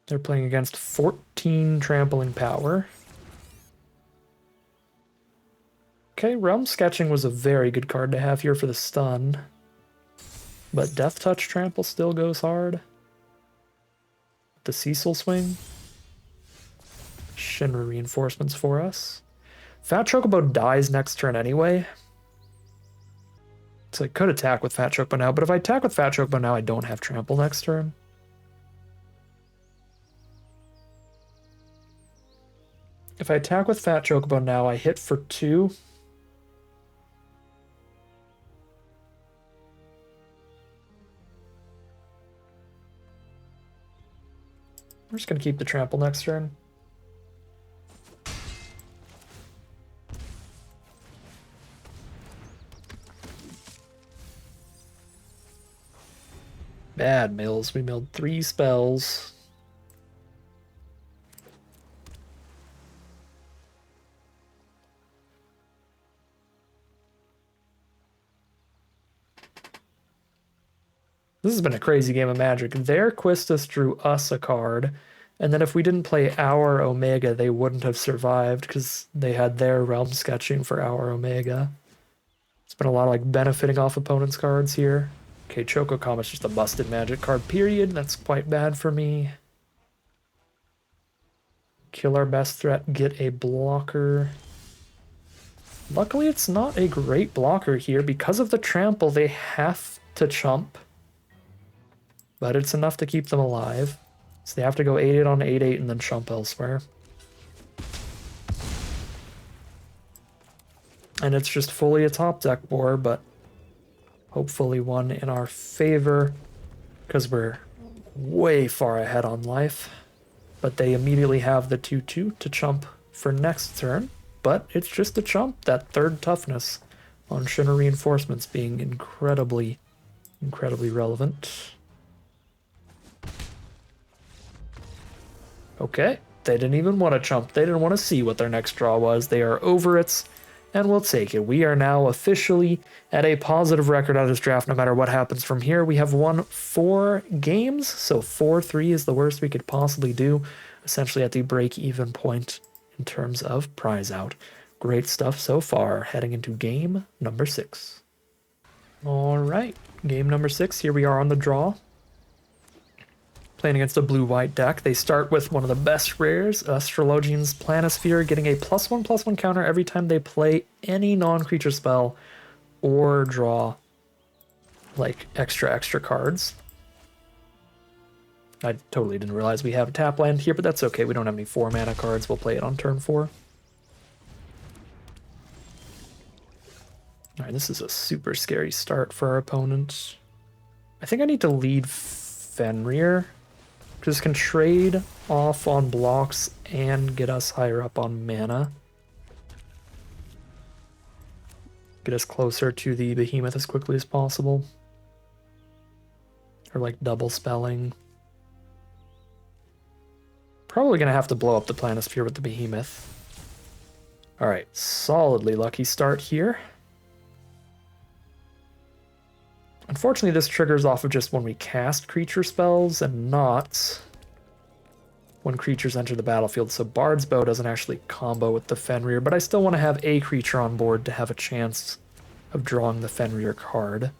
They're playing against 14 trampling power. Okay, Realm Sketching was a very good card to have here for the stun. But Death Touch Trample still goes hard. The Cecil Swing. Shinra reinforcements for us. Fat Chocobo dies next turn anyway. So I could attack with Fat Chocobo now, but if I attack with Fat Chocobo now, I don't have Trample next turn. If I attack with Fat Chocobo now, I hit for 2. We're just going to keep the trample next turn. Bad mills. We milled 3 spells. This has been a crazy game of Magic. Their Quistis drew us a card, and then if we didn't play our Omega, they wouldn't have survived because they had their Realm Sketching for our Omega. It's been a lot of like benefiting off opponents' cards here. Okay, Choco Comet's just a busted Magic card, period. That's quite bad for me. Kill our best threat, get a blocker. Luckily, it's not a great blocker here. Because of the trample, they have to chump. But it's enough to keep them alive. So they have to go 8-8 on 8-8 and then chump elsewhere. And it's just fully a top deck board, but hopefully one in our favor because we're way far ahead on life. But they immediately have the 2-2 to chump for next turn. But it's just a chump, that third toughness on Shunner reinforcements being incredibly relevant. Okay, they didn't even want to chump. They didn't want to see what their next draw was. They are over it, and we'll take it. We are now officially at a positive record out of this draft no matter what happens from here. We have won 4 games, so 4-3 is the worst we could possibly do, essentially at the break-even point in terms of prize out. Great stuff so far, heading into game number 6. All right, game number 6. Here we are on the draw. Playing against a blue-white deck. They start with one of the best rares, Astrologian's Planisphere, getting a +1/+1 counter every time they play any non-creature spell or draw like extra cards. I totally didn't realize we have a tap land here, but that's okay. We don't have any 4 mana cards. We'll play it on turn 4. Alright, this is a super scary start for our opponent. I think I need to lead Fenrir. Because can trade off on blocks and get us higher up on mana. Get us closer to the behemoth as quickly as possible. Or like double spelling. Probably going to have to blow up the Planisphere with the behemoth. Alright, solidly lucky start here. Unfortunately, this triggers off of just when we cast creature spells and not when creatures enter the battlefield. So Bard's Bow doesn't actually combo with the Fenrir, but I still want to have a creature on board to have a chance of drawing the Fenrir card.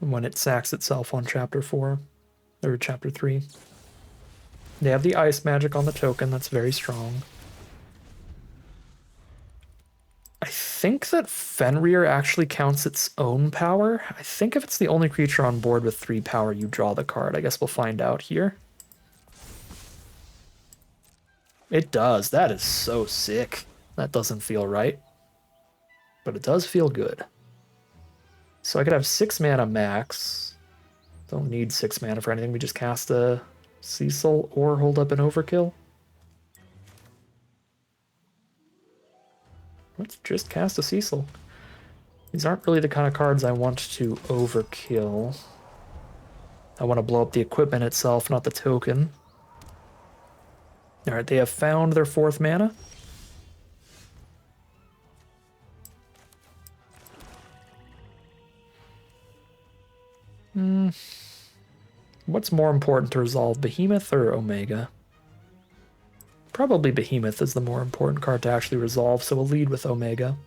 When it sacks itself on Chapter 4, or Chapter 3. They have the Ice Magic on the token, that's very strong. I think that Fenrir actually counts its own power. I think if it's the only creature on board with 3 power, you draw the card. I guess we'll find out here. It does. That is so sick. That doesn't feel right. But it does feel good. So I could have 6 mana max. Don't need 6 mana for anything. We just cast a Cecil or hold up an Overkill. Let's just cast a Cecil. These aren't really the kind of cards I want to overkill. I want to blow up the equipment itself, not the token. Alright, they have found their 4th mana. What's more important to resolve, Behemoth or Omega? Probably Behemoth is the more important card to actually resolve, so we'll lead with Omega.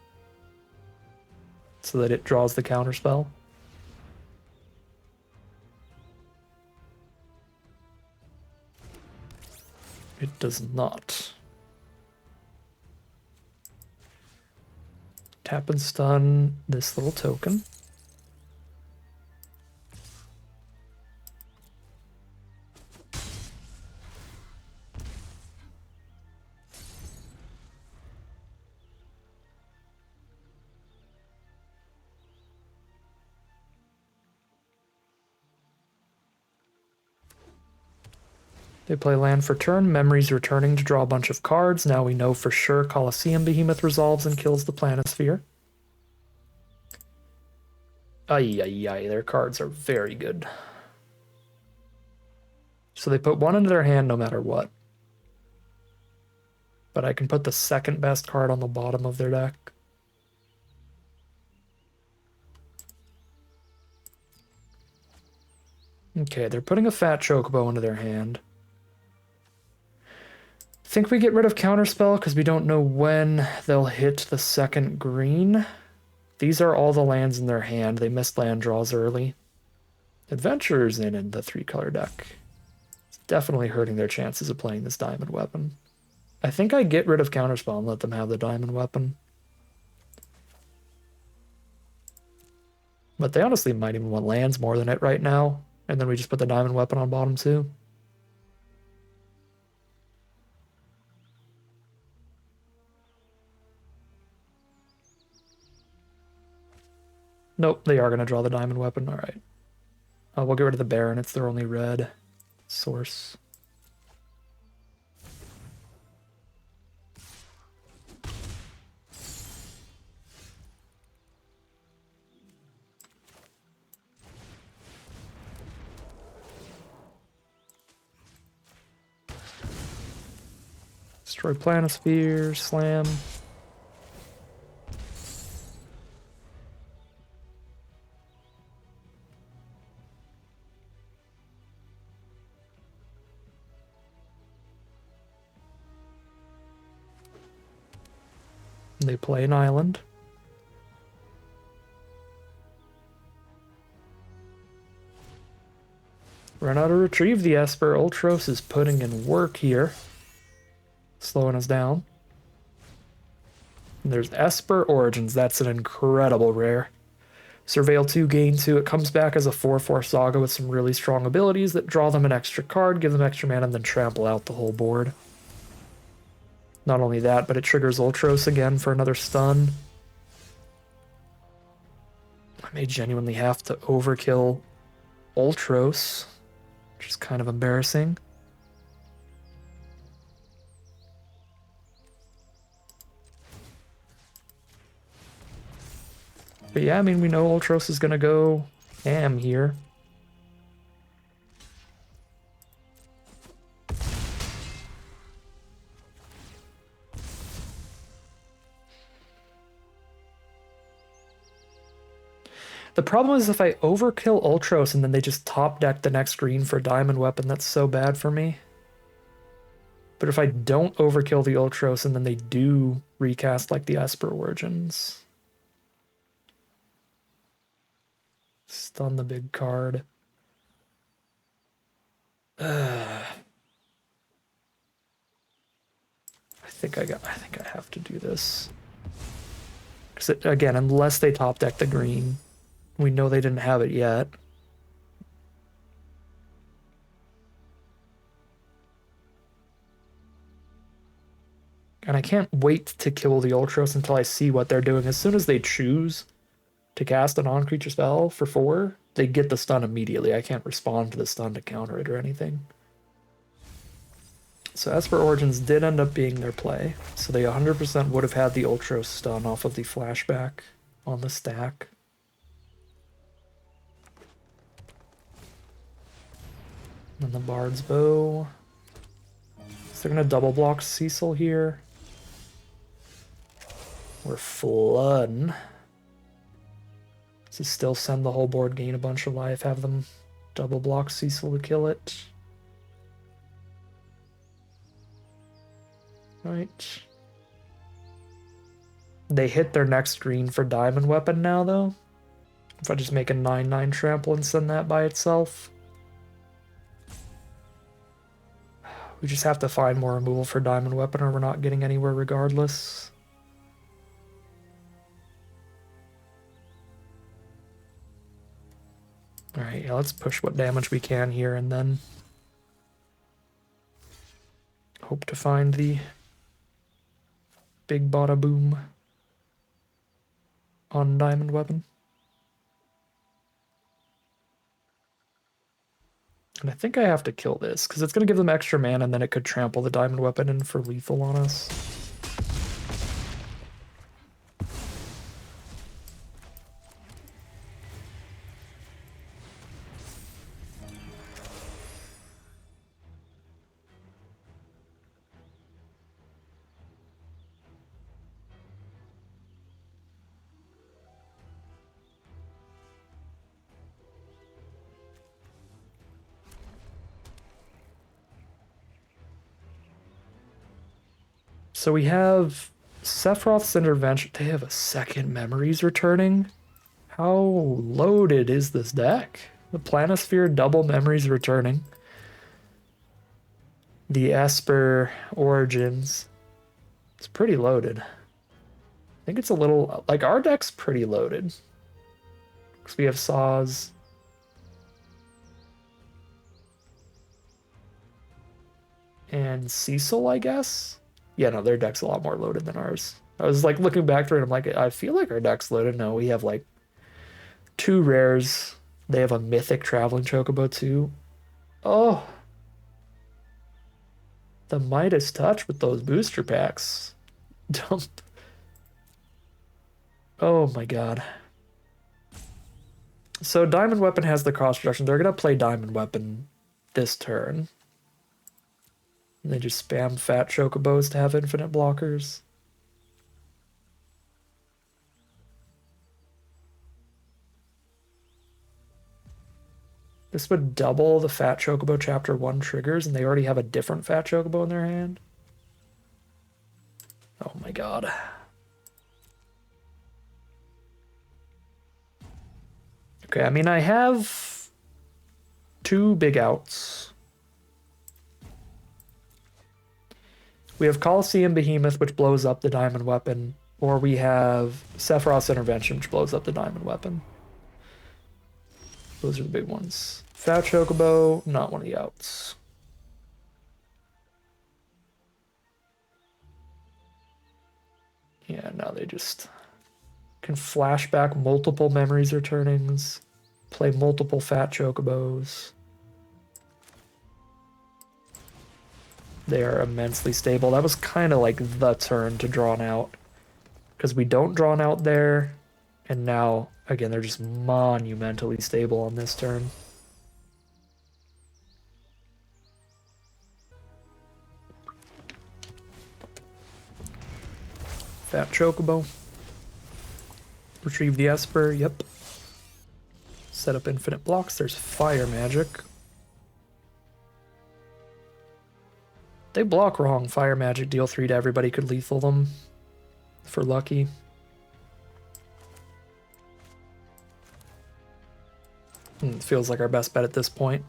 So that it draws the counterspell. It does not. Tap and stun this little token. They play land for turn, Memory's returning to draw a bunch of cards. Now we know for sure Colosseum Behemoth resolves and kills the Planisphere. Ay, their cards are very good. So they put 1 into their hand no matter what. But I can put the 2nd best card on the bottom of their deck. Okay, they're putting a fat Chocobo into their hand. Think we get rid of Counterspell because we don't know when they'll hit the 2nd green. These are all the lands in their hand. They missed land draws early. Adventurer's in the 3-color deck. It's definitely hurting their chances of playing this diamond weapon. I think I get rid of Counterspell and let them have the diamond weapon. But they honestly might even want lands more than it right now. And then we just put the diamond weapon on bottom too. Nope, they are going to draw the diamond weapon. All right. We'll get rid of the Baron. It's their only red source. Destroy Planisphere, slam. They play an island. Run out to retrieve the Esper. Ultros is putting in work here. Slowing us down. And there's Esper Origins. That's an incredible rare. Surveil 2, gain 2. It comes back as a 4/4 Saga with some really strong abilities that draw them an extra card, give them extra mana, and then trample out the whole board. Not only that, but it triggers Ultros again for another stun. I may genuinely have to overkill Ultros, which is kind of embarrassing. But yeah, I mean, we know Ultros is going to go ham here. The problem is if I overkill Ultros and then they just top deck the next green for Diamond Weapon, that's so bad for me. But if I don't overkill the Ultros and then they do recast like the Esper Origins. Stun the big card. I think I have to do this. Because again, unless they top deck the green, we know they didn't have it yet. And I can't wait to kill the Ultros until I see what they're doing. As soon as they choose to cast a non-creature spell for 4, they get the stun immediately. I can't respond to the stun to counter it or anything. So Esper Origins did end up being their play. So they 100% would have had the Ultros stun off of the flashback on the stack. And the Bard's Bow. So they're going to double block Cecil here. We're flooding. To still send the whole board, gain a bunch of life, have them double block Cecil to kill it. Right. They hit their next green for Diamond Weapon now, though. If I just make a 9/9 trample and send that by itself. We just have to find more removal for Diamond Weapon or we're not getting anywhere regardless. Alright, yeah, let's push what damage we can here and then hope to find the big bada boom on Diamond Weapon. And I think I have to kill this, because it's going to give them extra mana and then it could trample the Diamond Weapon in for lethal on us. So we have Sephiroth's Intervention. They have a second Memories returning. How loaded is this deck? The Planisphere double Memories returning. The Esper Origins. It's pretty loaded. I think it's a little... Like, our deck's pretty loaded. Because we have Saws. And Cecil, I guess? Yeah, no, their deck's a lot more loaded than ours. I was like looking back through it, I'm like, I feel like our deck's loaded. No, we have like 2 rares. They have a mythic Traveling Chocobo too. Oh. The Midas Touch with those booster packs. Dump. Oh my god. So Diamond Weapon has the cross reduction. They're going to play Diamond Weapon this turn. And they just spam fat chocobos to have infinite blockers. This would double the Fat Chocobo Chapter 1 triggers, and they already have a different Fat Chocobo in their hand. Oh my god. Okay, I mean, I have 2 big outs. We have Coliseum Behemoth, which blows up the diamond weapon, or we have Sephiroth's Intervention, which blows up the diamond weapon. Those are the big ones. Fat Chocobo, not one of the outs. Yeah, now they just can flash back multiple memories or turnings, play multiple Fat Chocobos. They are immensely stable. That was kind of like the turn to draw an out, because we don't draw an out there, and now, again, they're just monumentally stable on this turn. Fat Chocobo. Retrieve the Esper, yep. Set up infinite blocks. There's fire magic. They block wrong. Fire magic, deal 3 to everybody, could lethal them for lucky. Feels like our best bet at this point.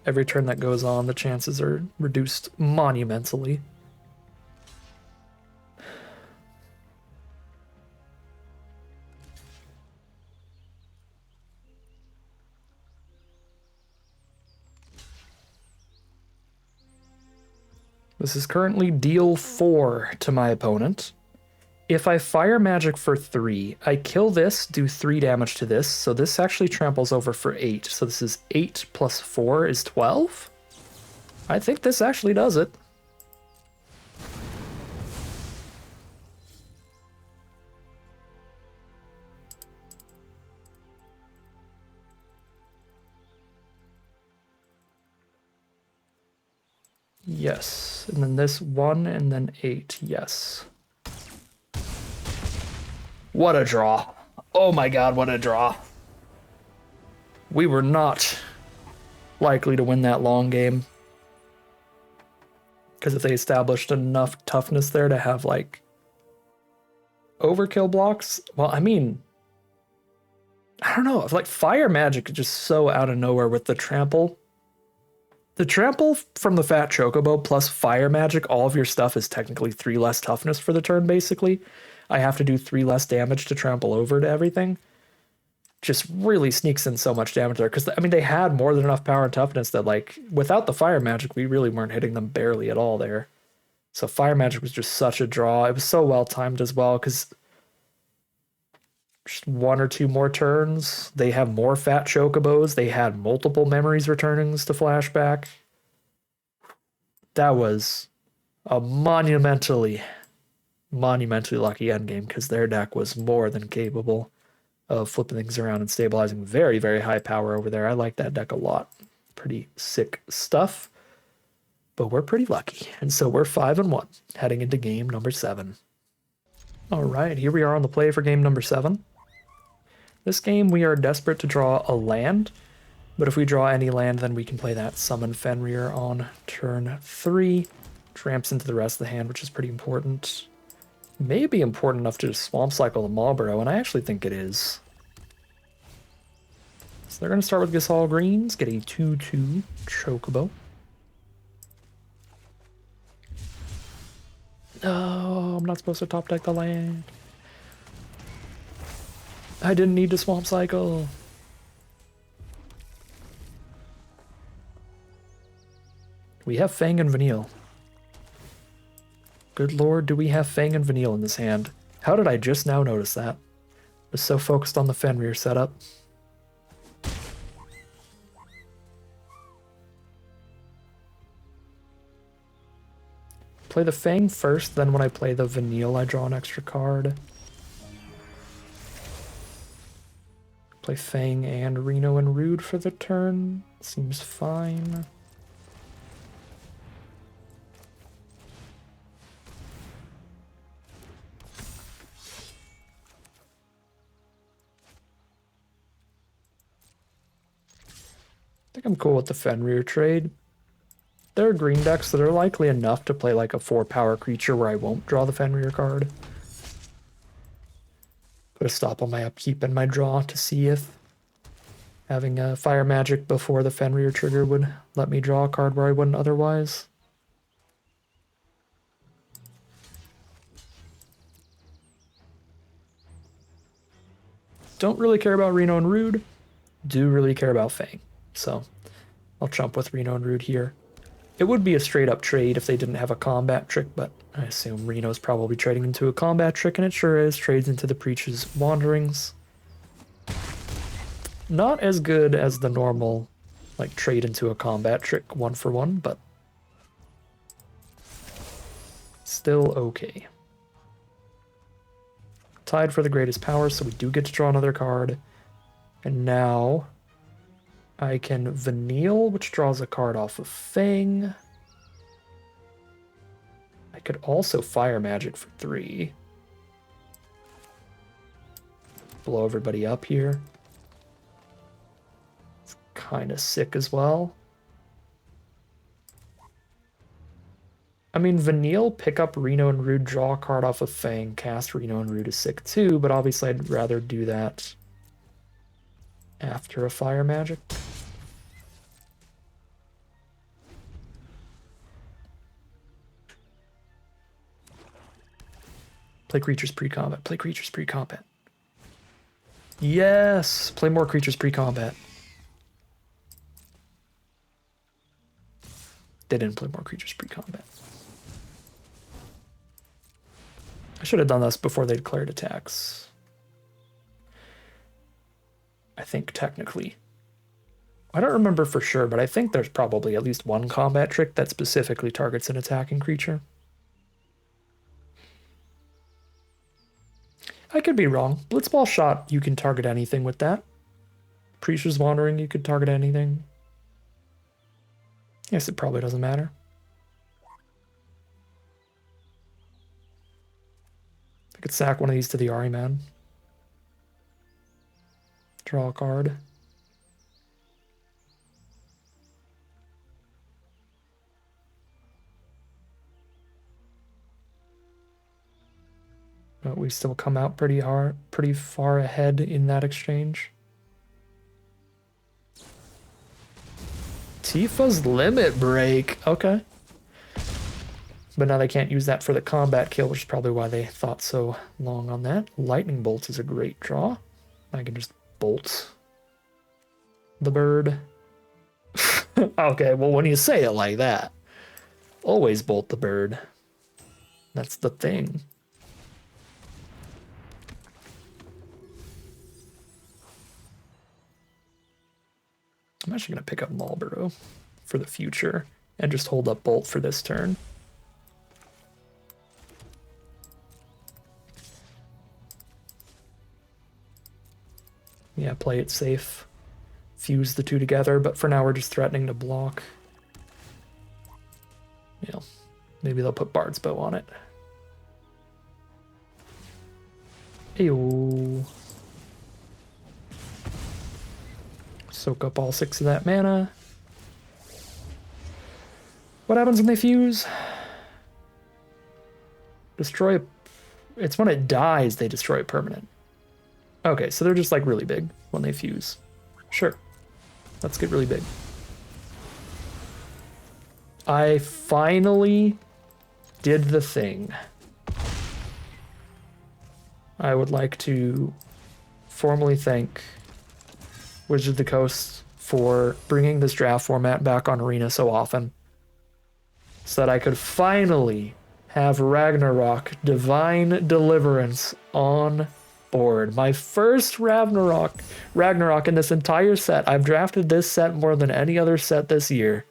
Every turn that goes on, the chances are reduced monumentally. This is currently deal 4 to my opponent. If I fire magic for 3, I kill this, do 3 damage to this, so this actually tramples over for 8. So this is 8 plus 4 is 12? I think this actually does it. Yes, and then this 1 and then 8, yes. What a draw. Oh my god, what a draw. We were not likely to win that long game. Because if they established enough toughness there to have, like, overkill blocks, well, I mean, I don't know. Like, fire magic is just so out of nowhere with the trample. The trample from the Fat Chocobo plus fire magic, all of your stuff is technically 3 less toughness for the turn, basically. I have to do 3 less damage to trample over to everything. Just really sneaks in so much damage there. Because, I mean, they had more than enough power and toughness that, like, without the fire magic, we really weren't hitting them barely at all there. So fire magic was just such a draw. It was so well timed as well, because just 1 or 2 more turns, they have more Fat Chocobos. They had multiple memories returnings to flashback. That was a monumentally lucky endgame, because their deck was more than capable of flipping things around and stabilizing. Very, very high power over there. I like that deck a lot. Pretty sick stuff. But we're pretty lucky. And so we're 5-1 heading into game number 7. All right, here we are on the play for game number 7. This game, we are desperate to draw a land. But if we draw any land, then we can play that Summon Fenrir on turn 3. Tramps into the rest of the hand, which is pretty important. May be important enough to just Swamp Cycle the Marlboro, and I actually think it is. So they're going to start with Gasol Greens, get a 2/2 Chocobo. No, I'm not supposed to top deck the land. I didn't need to Swamp Cycle. We have Fang and Vanille. Good lord, do we have Fang and Vanille in this hand? How did I just now notice that? I was so focused on the Fenrir setup. Play the Fang first, then when I play the Vanille, I draw an extra card. Play Fang and Reno and Rude for the turn. Seems fine. think I'm cool with the Fenrir trade. There are green decks that are likely enough to play like a 4-power creature where I won't draw the Fenrir card. Put a stop on my upkeep and my draw to see if having a fire magic before the Fenrir trigger would let me draw a card where I wouldn't otherwise. Don't really care about Reno and Rude. Do really care about Fang. So I'll chump with Reno and Rude here. It would be a straight up trade if they didn't have a combat trick, but I assume Reno's probably trading into a combat trick, and it sure is. Trades into the Preach's Wanderings. Not as good as the normal, like, trade into a combat trick 1-for-1, but still okay. Tied for the greatest power, so we do get to draw another card. And now I can Vanille, which draws a card off of Fang. I could also Fire Magic for 3. Blow everybody up here. It's kind of sick as well. I mean, Vanille, pick up Reno and Rude, draw a card off of Fang, cast Reno and Rude is sick too, but obviously I'd rather do that after a Fire Magic. Play creatures pre-combat. Play creatures pre-combat. Yes! Play more creatures pre-combat. They didn't play more creatures pre-combat. I should have done this before they declared attacks. I think technically. I don't remember for sure, but I think there's probably at least one combat trick that specifically targets an attacking creature. I could be wrong. Blitzball Shot, you can target anything with that. Preacher's Wandering, you could target anything. Yes, it probably doesn't matter. I could sack one of these to the Ari Man. Draw a card. But we still come out pretty far ahead in that exchange. Tifa's Limit Break. Okay. But now they can't use that for the combat kill, which is probably why they thought so long on that. Lightning Bolt is a great draw. I can just bolt the bird. Okay, well, when you say it like that, always bolt the bird. That's the thing. I'm actually going to pick up Marlboro for the future and just hold up Bolt for this turn. Yeah, play it safe. Fuse the two together, but for now we're just threatening to block. You know, maybe they'll put Bard's Bow on it. Ew. Soak up all 6 of that mana. What happens when they fuse? Destroy. It's when it dies they destroy a permanent. Okay, so they're just like really big when they fuse. Sure. Let's get really big. I finally did the thing. I would like to formally thank Wizard of the Coast for bringing this draft format back on Arena so often, so that I could finally have Ragnarok Divine Deliverance on board. My first Ragnarok in this entire set. I've drafted this set more than any other set this year.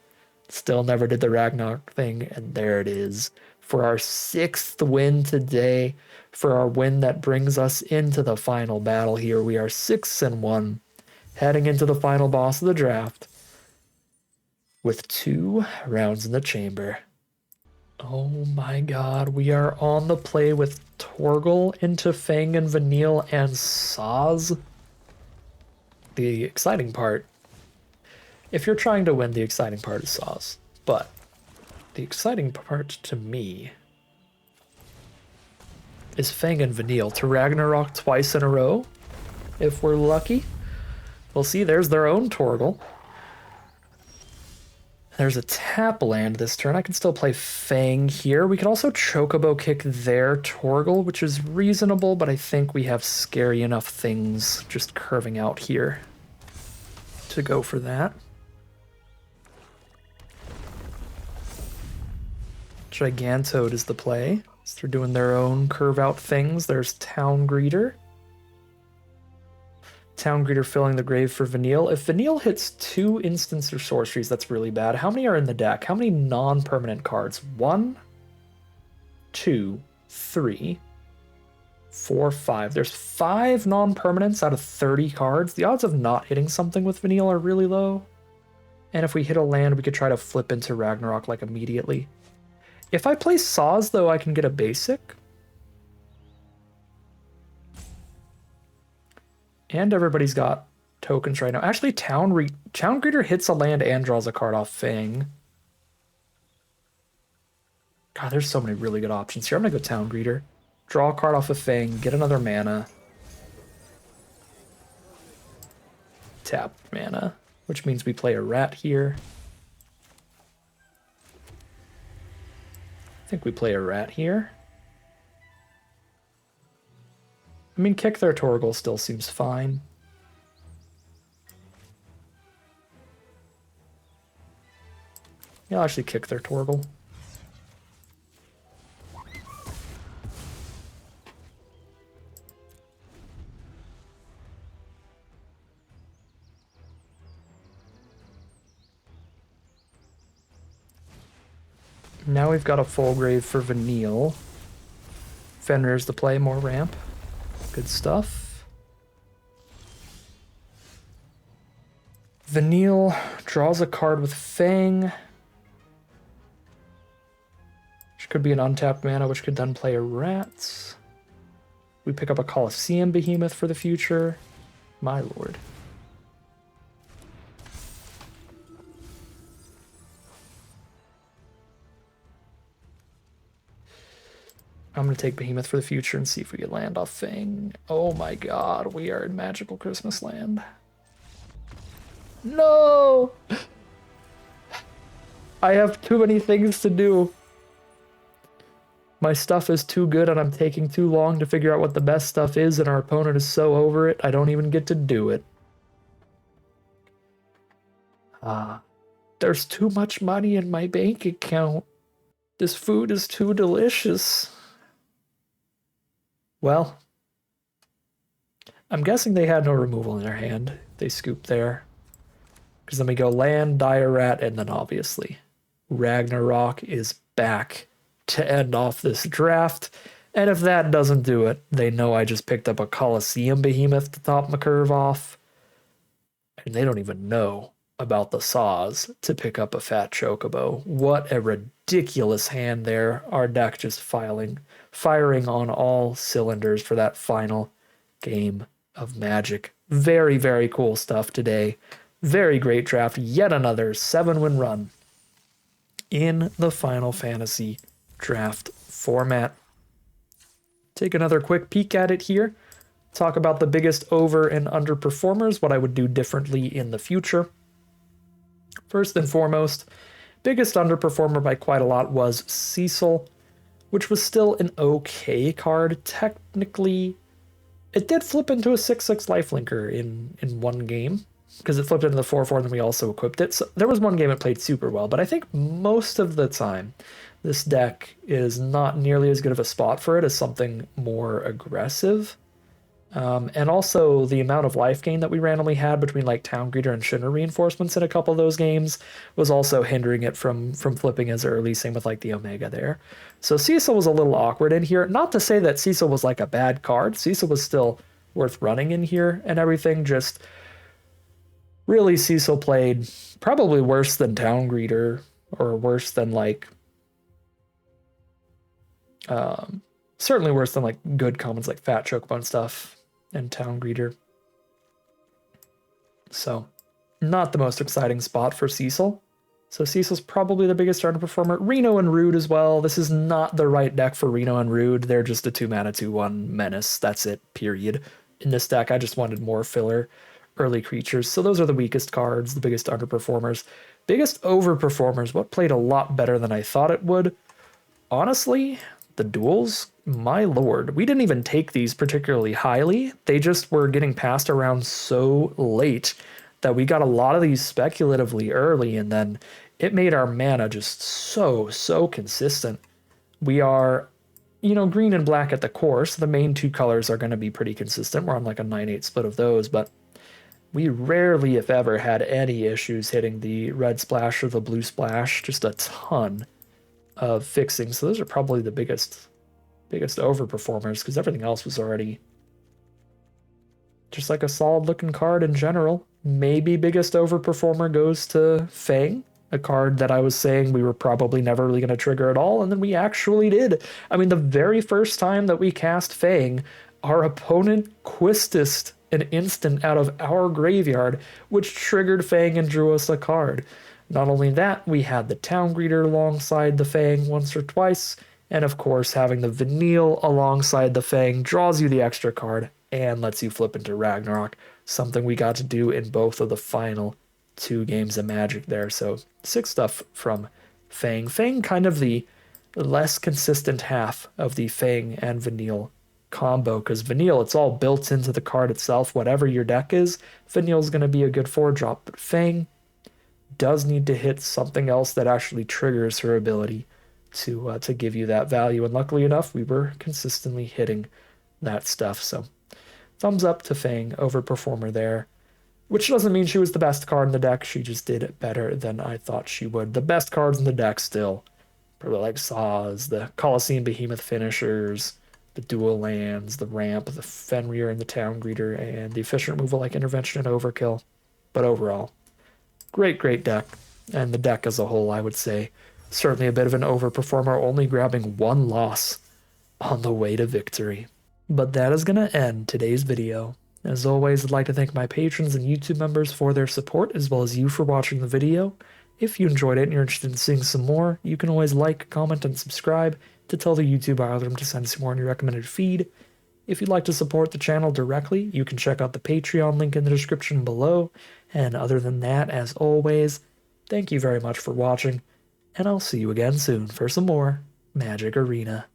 Still never did the Ragnarok thing, and there it is. For our 6th win today, for our win that brings us into the final battle here. We are 6-1. Heading into the final boss of the draft with 2 rounds in the chamber. Oh my god, we are on the play with Torgal into Fang and Vanille and Saz. The exciting part If you're trying to win, the exciting part is saws. But the exciting part to me is Fang and Vanille to Ragnarok twice in a row. If we're lucky. We'll see, there's their own Torgal. There's a tap land this turn. I can still play Fang here. We can also Chocobo kick their Torgal, which is reasonable, but I think we have scary enough things just curving out here to go for that. Gigantode is the play. So they're doing their own curve out things. There's Town Greeter. Town Greeter filling the grave for Vanille. If Vanille hits 2 instants or sorceries, that's really bad. How many are in the deck? How many non-permanent cards? 1, 2, 3, 4, 5. There's 5 non-permanents out of 30 cards. The odds of not hitting something with Vanille are really low. And if we hit a land, we could try to flip into Ragnarok like immediately. If I play Saws, though, I can get a basic. And everybody's got tokens right now. Actually, Town Greeter hits a land and draws a card off Fang. God, there's so many really good options here. I'm going to go Town Greeter. Draw a card off of Fang, get another mana. Tap mana, which means we play a rat here. I think we play a rat here. I mean, kick their Torgal still seems fine. Yeah, I'll actually kick their Torgal. Now we've got a full grave for Vanille. Fenrir's the play, more ramp. Good stuff. Vanille draws a card with Fang. Which could be an untapped mana, which could then play a rat. We pick up a Colosseum Behemoth for the future. My lord. I'm going to take Behemoth for the future and see if we can land off Fang. Oh my god, we are in Magical Christmas Land. No! I have too many things to do. My stuff is too good and I'm taking too long to figure out what the best stuff is, and our opponent is so over it, I don't even get to do it. There's too much money in my bank account. This food is too delicious. Well, I'm guessing they had no removal in their hand. They scooped there. Because then we go land, Dire Rat, and then obviously Ragnarok is back to end off this draft. And if that doesn't do it, they know I just picked up a Colosseum Behemoth to top my curve off. And they don't even know about the saws to pick up a fat Chocobo. What a ridiculous hand there. Our deck just firing on all cylinders for that final game of Magic. Very, very cool stuff today. Very great draft. Yet another 7-win run in the Final Fantasy draft format. Take another quick peek at it here. Talk about the biggest over and underperformers, what I would do differently in the future. First and foremost, biggest underperformer by quite a lot was Cecil, which was still an okay card. Technically, it did flip into a 6/6 lifelinker in one game, because it flipped into the 4/4 and then we also equipped it. So there was one game it played super well, but I think most of the time this deck is not nearly as good of a spot for it as something more aggressive. And also the amount of life gain that we randomly had between like Town Greeter and Shinra reinforcements in a couple of those games was also hindering it from flipping as early, same with like the Omega there. So Cecil was a little awkward in here. Not to say that Cecil was like a bad card. Cecil was still worth running in here and everything, just really Cecil played probably worse than Town Greeter, or worse than like certainly worse than like good commons like Fat Chocobo and stuff and Town Greeter. So Not the most exciting spot for Cecil. So Cecil's probably the biggest underperformer. Reno and Rude as well. This is not the right deck for Reno and Rude. They're just a 2-mana 2/1 menace. That's it, period. In this deck, I just wanted more filler early creatures. So those are the weakest cards, the biggest underperformers. Biggest overperformers, what played a lot better than I thought it would? Honestly, the duels, my lord. We didn't even take these particularly highly. They just were getting passed around so late that we got a lot of these speculatively early, and then it made our mana just so consistent. We are, green and black at the core, so the main two colors are going to be pretty consistent. We're on like a 9-8 split of those, but we rarely, if ever, had any issues hitting the red splash or the blue splash. Just a ton of fixing. So those are probably the biggest overperformers, because everything else was already just like a solid looking card in general. Maybe biggest overperformer goes to Fang, a card that I was saying we were probably never really going to trigger at all, and then we actually did. I mean, the very first time that we cast Fang, our opponent Quistised an instant out of our graveyard, which triggered Fang and drew us a card. Not only that, we had the Town Greeter alongside the Fang once or twice, and of course having the Vanille alongside the Fang draws you the extra card and lets you flip into Ragnarok, something we got to do in both of the final 2 games of Magic there. So sick stuff from Fang. Fang kind of the less consistent half of the Fang and Vanille combo, because Vanille, it's all built into the card itself. Whatever your deck is, Vanille's going to be a good 4-drop, but Fang does need to hit something else that actually triggers her ability to give you that value. And luckily enough, we were consistently hitting that stuff. So thumbs up to Fang, overperformer there. Which doesn't mean she was the best card in the deck. She just did it better than I thought she would. The best cards in the deck still, probably like Saws, the Colosseum Behemoth finishers, the dual lands, the ramp, the Fenrir and the Town Greeter, and the efficient removal like Intervention and Overkill. But overall, great deck. And the deck as a whole, I would say, certainly a bit of an overperformer, only grabbing 1 loss on the way to victory. But that is going to end today's video. As always, I'd like to thank my patrons and YouTube members for their support, as well as you for watching the video. If you enjoyed it and you're interested in seeing some more, you can always like, comment, and subscribe to tell the YouTube algorithm to send some more in your recommended feed. If you'd like to support the channel directly, you can check out the Patreon link in the description below. And other than that, as always, thank you very much for watching, and I'll see you again soon for some more Magic Arena.